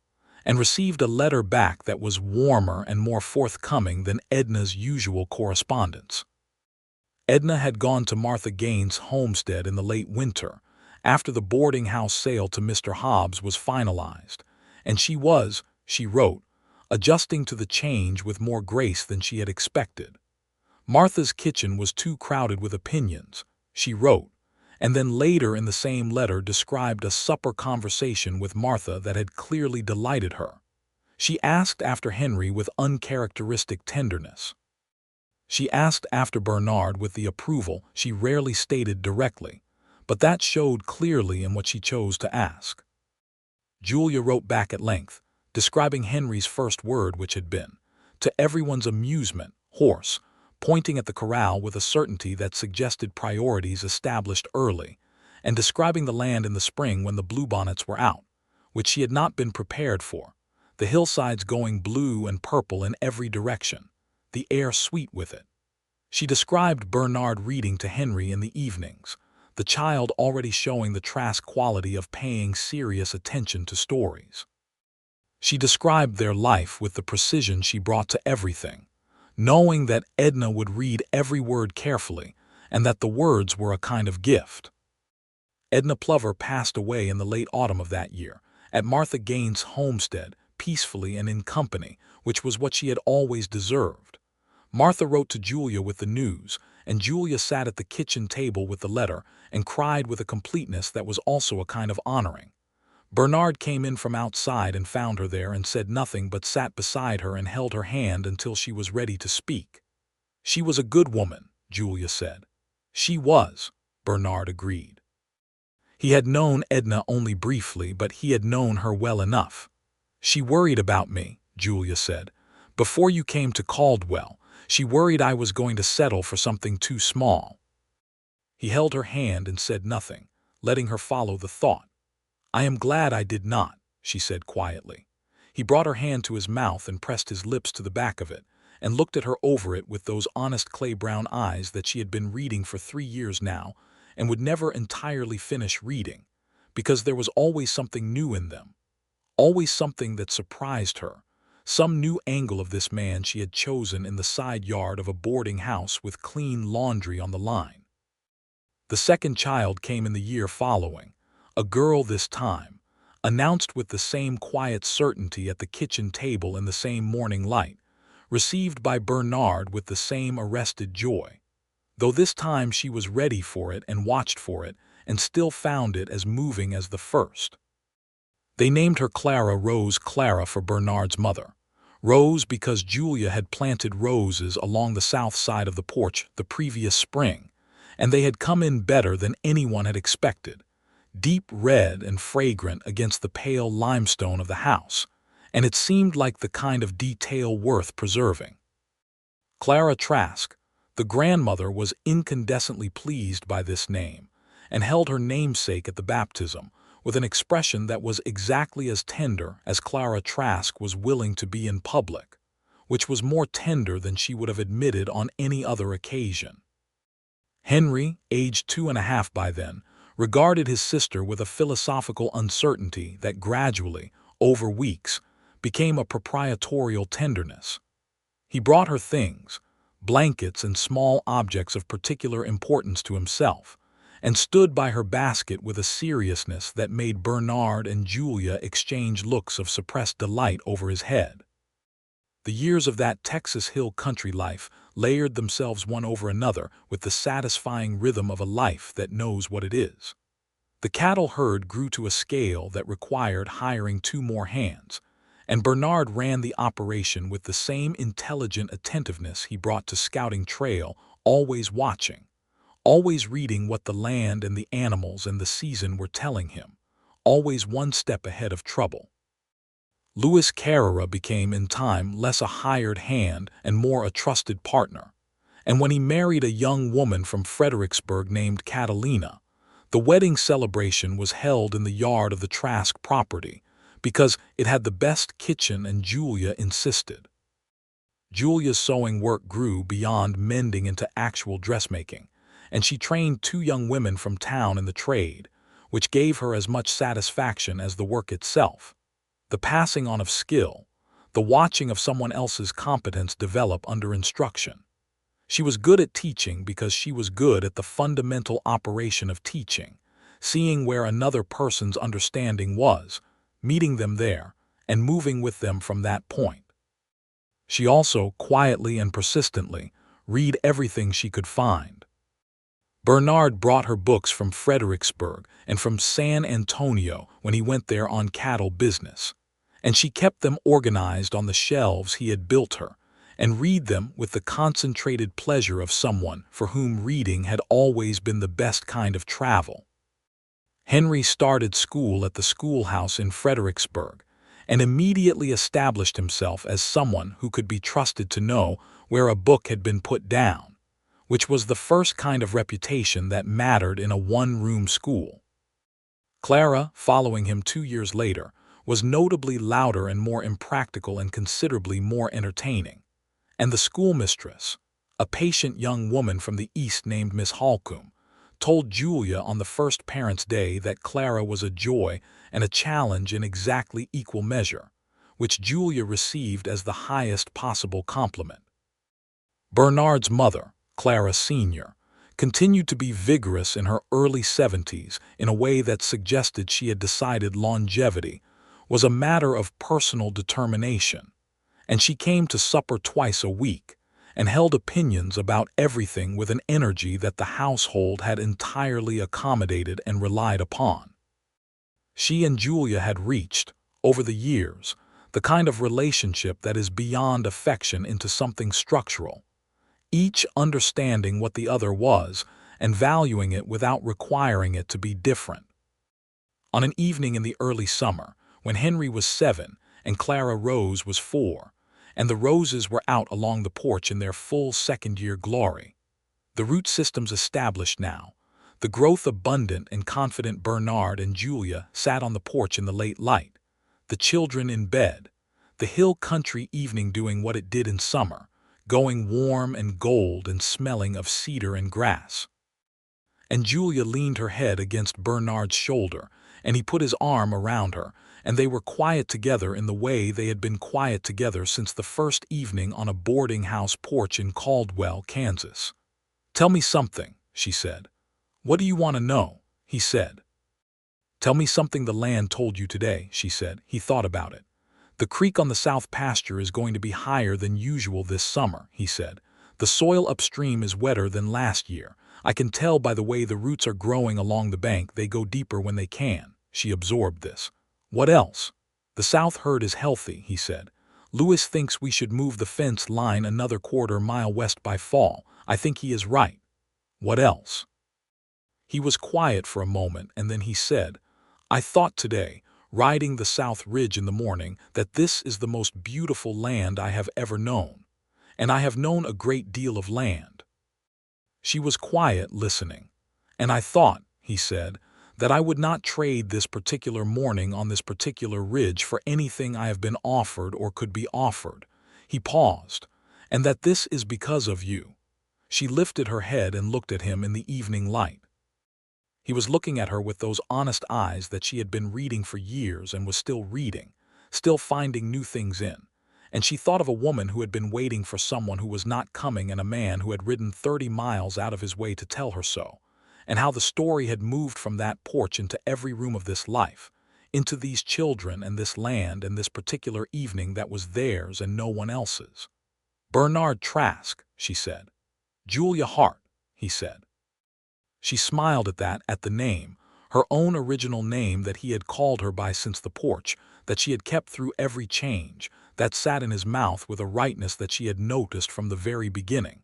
and received a letter back that was warmer and more forthcoming than Edna's usual correspondence. Edna had gone to Martha Gaines' homestead in the late winter, after the boarding house sale to Mr. Hobbs was finalized, and she was, she wrote, adjusting to the change with more grace than she had expected. Martha's kitchen was too crowded with opinions, she wrote, and then later in the same letter described a supper conversation with Martha that had clearly delighted her. She asked after Henry with uncharacteristic tenderness. She asked after Bernard with the approval she rarely stated directly, but that showed clearly in what she chose to ask. Julia wrote back at length, describing Henry's first word, which had been, to everyone's amusement, horse, pointing at the corral with a certainty that suggested priorities established early, and describing the land in the spring when the bluebonnets were out, which she had not been prepared for, the hillsides going blue and purple in every direction, the air sweet with it. She described Bernard reading to Henry in the evenings, the child already showing the Trask quality of paying serious attention to stories. She described their life with the precision she brought to everything, knowing that Edna would read every word carefully and that the words were a kind of gift. Edna Plover passed away in the late autumn of that year, at Martha Gaines' homestead, peacefully and in company, which was what she had always deserved. Martha wrote to Julia with the news, and Julia sat at the kitchen table with the letter and cried with a completeness that was also a kind of honoring. Bernard came in from outside and found her there and said nothing but sat beside her and held her hand until she was ready to speak. She was a good woman, Julia said. She was, Bernard agreed. He had known Edna only briefly, but he had known her well enough. She worried about me, Julia said. Before you came to Caldwell, she worried I was going to settle for something too small. He held her hand and said nothing, letting her follow the thought. I am glad I did not, she said quietly. He brought her hand to his mouth and pressed his lips to the back of it, and looked at her over it with those honest clay-brown eyes that she had been reading for 3 years now and would never entirely finish reading, because there was always something new in them, always something that surprised her, some new angle of this man she had chosen in the side yard of a boarding house with clean laundry on the line. The second child came in the year following, a girl this time, announced with the same quiet certainty at the kitchen table in the same morning light, received by Bernard with the same arrested joy, though this time she was ready for it and watched for it and still found it as moving as the first. They named her Clara Rose Clara for Bernard's mother. Rose because Julia had planted roses along the south side of the porch the previous spring, and they had come in better than anyone had expected, deep red and fragrant against the pale limestone of the house, and it seemed like the kind of detail worth preserving. Clara Trask, the grandmother, was incandescently pleased by this name, and held her namesake at the baptism with an expression that was exactly as tender as Clara Trask was willing to be in public, which was more tender than she would have admitted on any other occasion. Henry, aged 2.5 by then, regarded his sister with a philosophical uncertainty that gradually, over weeks, became a proprietorial tenderness. He brought her things, blankets and small objects of particular importance to himself, and stood by her basket with a seriousness that made Bernard and Julia exchange looks of suppressed delight over his head. The years of that Texas hill country life layered themselves one over another with the satisfying rhythm of a life that knows what it is. The cattle herd grew to a scale that required hiring 2 more hands, and Bernard ran the operation with the same intelligent attentiveness he brought to scouting trail, always watching, always reading what the land and the animals and the season were telling him, always one step ahead of trouble. Louis Carrera became in time less a hired hand and more a trusted partner, and when he married a young woman from Fredericksburg named Catalina, the wedding celebration was held in the yard of the Trask property because it had the best kitchen, and Julia insisted. Julia's sewing work grew beyond mending into actual dressmaking, and she trained 2 young women from town in the trade, which gave her as much satisfaction as the work itself. The passing on of skill, the watching of someone else's competence develop under instruction. She was good at teaching because she was good at the fundamental operation of teaching, seeing where another person's understanding was, meeting them there, and moving with them from that point. She also, quietly and persistently, read everything she could find. Bernard brought her books from Fredericksburg and from San Antonio when he went there on cattle business, and she kept them organized on the shelves he had built her, and read them with the concentrated pleasure of someone for whom reading had always been the best kind of travel. Henry started school at the schoolhouse in Fredericksburg, and immediately established himself as someone who could be trusted to know where a book had been put down, which was the first kind of reputation that mattered in a one-room school. Clara, following him 2 years later, was notably louder and more impractical and considerably more entertaining, and the schoolmistress, a patient young woman from the East named Miss Holcomb, told Julia on the first Parents' Day that Clara was a joy and a challenge in exactly equal measure, which Julia received as the highest possible compliment. Bernard's mother, Clara Sr., continued to be vigorous in her early 70s in a way that suggested she had decided longevity was a matter of personal determination, and she came to supper twice a week and held opinions about everything with an energy that the household had entirely accommodated and relied upon. She and Julia had reached, over the years, the kind of relationship that is beyond affection into something structural, each understanding what the other was and valuing it without requiring it to be different. On an evening in the early summer, when Henry was 7 and Clara Rose was 4, and the roses were out along the porch in their full second-year glory, the root systems established now, the growth abundant and confident Bernard and Julia sat on the porch in the late light, the children in bed, the hill country evening doing what it did in summer, going warm and gold and smelling of cedar and grass. And Julia leaned her head against Bernard's shoulder, and he put his arm around her, and they were quiet together in the way they had been quiet together since the first evening on a boarding house porch in Caldwell, Kansas. "Tell me something," she said. "What do you want to know?" he said. "Tell me something the land told you today," she said. He thought about it. "The creek on the south pasture is going to be higher than usual this summer," he said. "The soil upstream is wetter than last year. I can tell by the way the roots are growing along the bank. They go deeper when they can." She absorbed this. "What else?" "The south herd is healthy," he said. "Lewis thinks we should move the fence line another quarter-mile west by fall. I think he is right." "What else?" He was quiet for a moment, and then he said, "I thought today, riding the South Ridge in the morning, that this is the most beautiful land I have ever known. And I have known a great deal of land." She was quiet, listening. "And I thought," he said, "that I would not trade this particular morning on this particular ridge for anything I have been offered or could be offered." He paused. "And that this is because of you." She lifted her head and looked at him in the evening light. He was looking at her with those honest eyes that she had been reading for years and was still reading, still finding new things in. And she thought of a woman who had been waiting for someone who was not coming and a man who had ridden 30 miles out of his way to tell her so, and how the story had moved from that porch into every room of this life, into these children and this land and this particular evening that was theirs and no one else's. "Bernard Trask," she said. "Julia Hart," he said. She smiled at the name, her own original name that he had called her by since the porch, that she had kept through every change, that sat in his mouth with a rightness that she had noticed from the very beginning.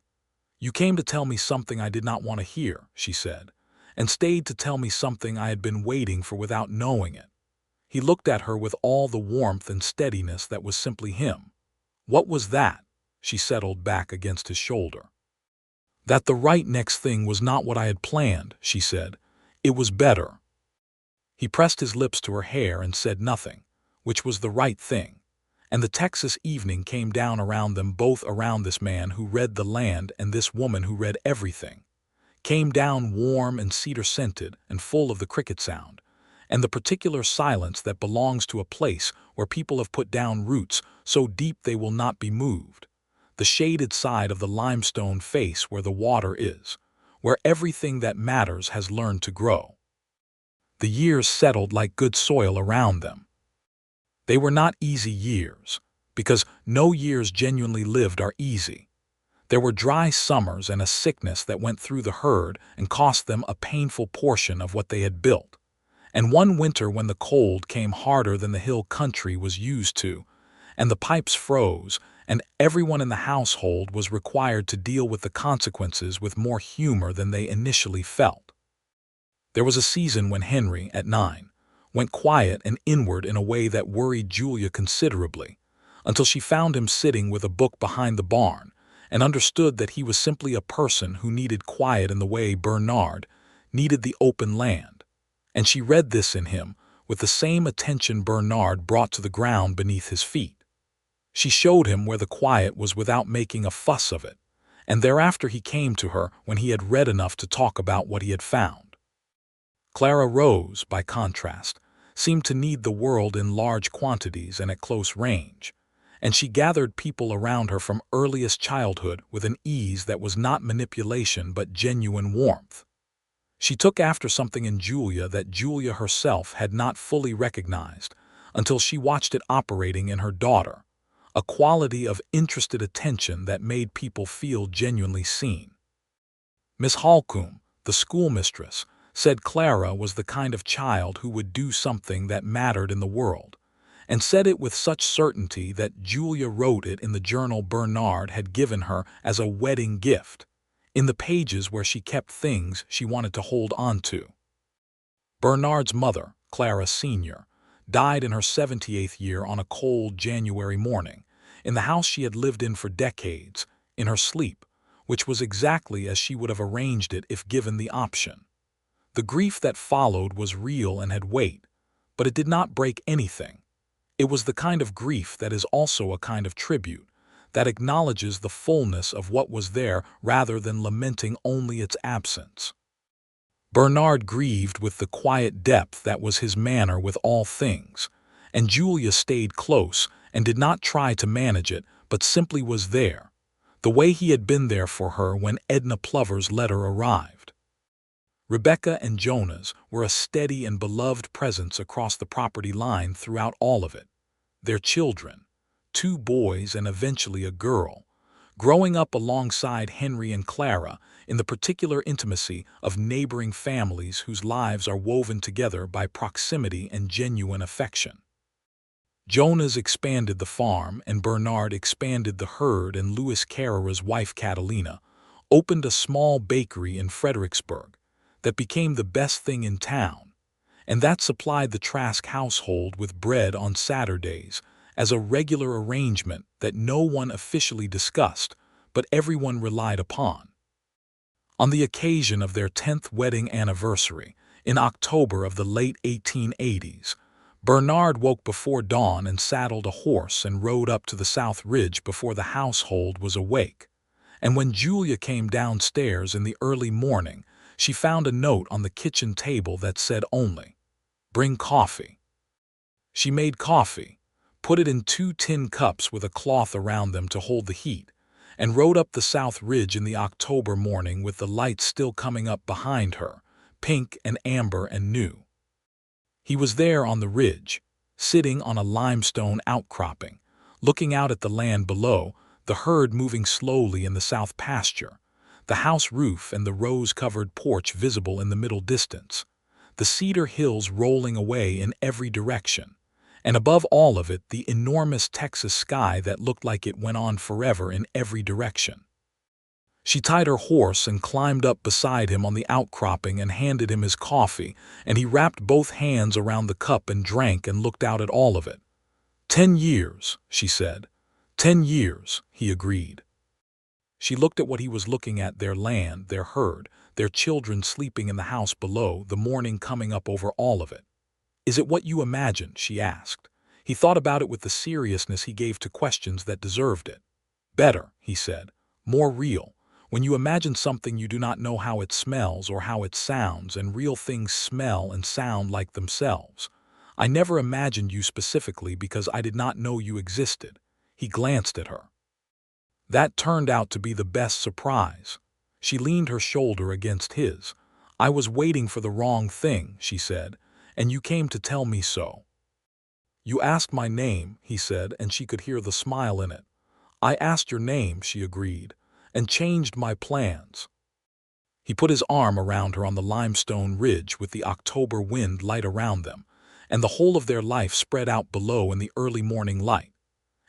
"You came to tell me something I did not want to hear," she said, "and stayed to tell me something I had been waiting for without knowing it." He looked at her with all the warmth and steadiness that was simply him. "What was that?" She settled back against his shoulder. "That the right next thing was not what I had planned," she said. "It was better." He pressed his lips to her hair and said nothing, which was the right thing. And the Texas evening came down around them both, around this man who read the land and this woman who read everything. Came down warm and cedar-scented and full of the cricket sound, and the particular silence that belongs to a place where people have put down roots so deep they will not be moved. The shaded side of the limestone face where the water is, where everything that matters has learned to grow. The years settled like good soil around them. They were not easy years, because no years genuinely lived are easy. There were dry summers and a sickness that went through the herd and cost them a painful portion of what they had built. And one winter when the cold came harder than the hill country was used to, and the pipes froze, and everyone in the household was required to deal with the consequences with more humor than they initially felt. There was a season when Henry, at 9, went quiet and inward in a way that worried Julia considerably, until she found him sitting with a book behind the barn, and understood that he was simply a person who needed quiet in the way Bernard needed the open land. And she read this in him with the same attention Bernard brought to the ground beneath his feet. She showed him where the quiet was without making a fuss of it, and thereafter he came to her when he had read enough to talk about what he had found. Clara Rose, by contrast, seemed to need the world in large quantities and at close range, and she gathered people around her from earliest childhood with an ease that was not manipulation but genuine warmth. She took after something in Julia that Julia herself had not fully recognized until she watched it operating in her daughter, a quality of interested attention that made people feel genuinely seen. Miss Holcomb, the schoolmistress, said Clara was the kind of child who would do something that mattered in the world, and said it with such certainty that Julia wrote it in the journal Bernard had given her as a wedding gift, in the pages where she kept things she wanted to hold on to. Bernard's mother, Clara Sr., died in her 78th year on a cold January morning, in the house she had lived in for decades, in her sleep, which was exactly as she would have arranged it if given the option. The grief that followed was real and had weight, but it did not break anything. It was the kind of grief that is also a kind of tribute, that acknowledges the fullness of what was there rather than lamenting only its absence. Bernard grieved with the quiet depth that was his manner with all things, and Julia stayed close and did not try to manage it, but simply was there, the way he had been there for her when Edna Plover's letter arrived. Rebecca and Jonas were a steady and beloved presence across the property line throughout all of it. Their children, 2 boys and eventually a girl, growing up alongside Henry and Clara in the particular intimacy of neighboring families whose lives are woven together by proximity and genuine affection. Jonas expanded the farm and Bernard expanded the herd, and Louis Carrera's wife Catalina opened a small bakery in Fredericksburg that became the best thing in town, and that supplied the Trask household with bread on Saturdays as a regular arrangement that no one officially discussed, but everyone relied upon. On the occasion of their 10th wedding anniversary, in October of the late 1880s, Bernard woke before dawn and saddled a horse and rode up to the South Ridge before the household was awake. And when Julia came downstairs in the early morning, she found a note on the kitchen table that said only, "Bring coffee." She made coffee, put it in 2 tin cups with a cloth around them to hold the heat, and rode up the South Ridge in the October morning with the lights still coming up behind her, pink and amber and new. He was there on the ridge, sitting on a limestone outcropping, looking out at the land below, the herd moving slowly in the south pasture, the house roof and the rose-covered porch visible in the middle distance, the cedar hills rolling away in every direction, and above all of it the enormous Texas sky that looked like it went on forever in every direction. She tied her horse and climbed up beside him on the outcropping and handed him his coffee, and he wrapped both hands around the cup and drank and looked out at all of it. 10 years, she said. 10 years, he agreed. She looked at what he was looking at, their land, their herd, their children sleeping in the house below, the morning coming up over all of it. "Is it what you imagined?" she asked. He thought about it with the seriousness he gave to questions that deserved it. "Better," he said. "More real. When you imagine something you do not know how it smells or how it sounds, and real things smell and sound like themselves. I never imagined you specifically because I did not know you existed." He glanced at her. That turned out to be the best surprise. She leaned her shoulder against his. "I was waiting for the wrong thing," she said, "and you came to tell me so." "You asked my name," he said, and she could hear the smile in it. "I asked your name," she agreed, "and changed my plans." He put his arm around her on the limestone ridge with the October wind light around them, and the whole of their life spread out below in the early morning light.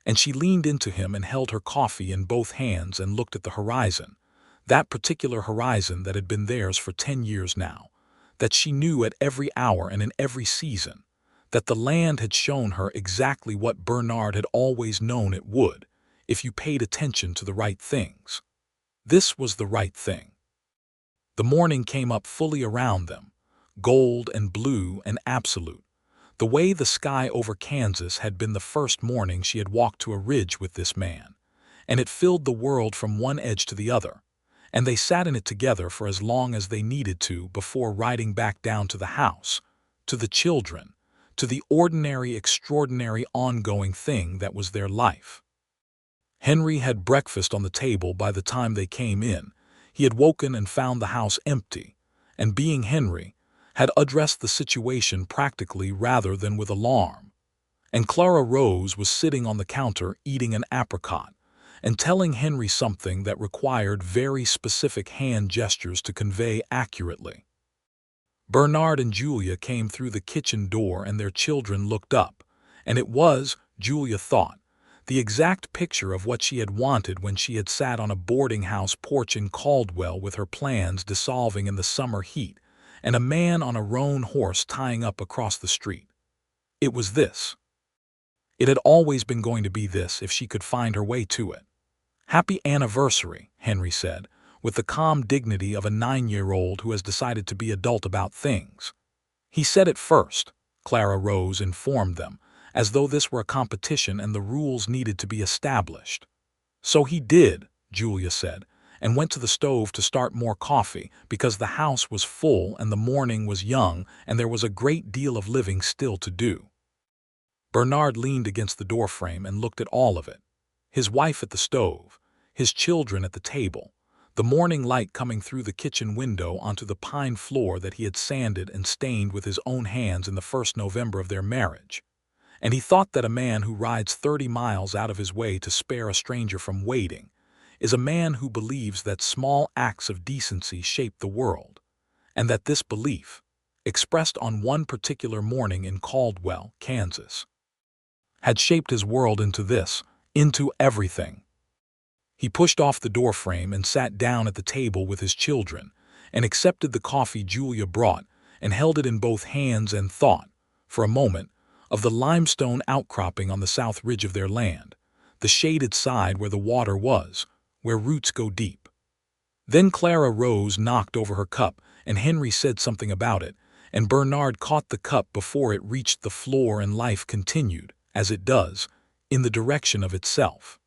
And she leaned into him and held her coffee in both hands and looked at the horizon, that particular horizon that had been theirs for 10 years now, that she knew at every hour and in every season, that the land had shown her exactly what Bernard had always known it would, if you paid attention to the right things. This was the right thing. The morning came up fully around them, gold and blue and absolute, the way the sky over Kansas had been the first morning she had walked to a ridge with this man, and it filled the world from one edge to the other, and they sat in it together for as long as they needed to before riding back down to the house, to the children, to the ordinary, extraordinary, ongoing thing that was their life. Henry had breakfast on the table by the time they came in. He had woken and found the house empty, and being Henry, had addressed the situation practically rather than with alarm. And Clara Rose was sitting on the counter eating an apricot and telling Henry something that required very specific hand gestures to convey accurately. Bernard and Julia came through the kitchen door and their children looked up, and it was, Julia thought, the exact picture of what she had wanted when she had sat on a boarding house porch in Caldwell with her plans dissolving in the summer heat, and a man on a roan horse tying up across the street. It was this. It had always been going to be this if she could find her way to it. "Happy anniversary," Henry said, with the calm dignity of a 9-year-old who has decided to be adult about things. He said it first, Clara Rose informed them, as though this were a competition and the rules needed to be established. So he did, Julia said, and went to the stove to start more coffee because the house was full and the morning was young and there was a great deal of living still to do. Bernard leaned against the doorframe and looked at all of it. His wife at the stove, his children at the table, the morning light coming through the kitchen window onto the pine floor that he had sanded and stained with his own hands in the first November of their marriage. And he thought that a man who rides 30 miles out of his way to spare a stranger from waiting is a man who believes that small acts of decency shape the world, and that this belief, expressed on one particular morning in Caldwell, Kansas, had shaped his world into everything. He pushed off the doorframe and sat down at the table with his children and accepted the coffee Julia brought and held it in both hands and thought, for a moment, of the limestone outcropping on the south ridge of their land, the shaded side where the water was, where roots go deep. Then Clara Rose knocked over her cup and Henry said something about it, and Bernard caught the cup before it reached the floor and life continued, as it does, in the direction of itself.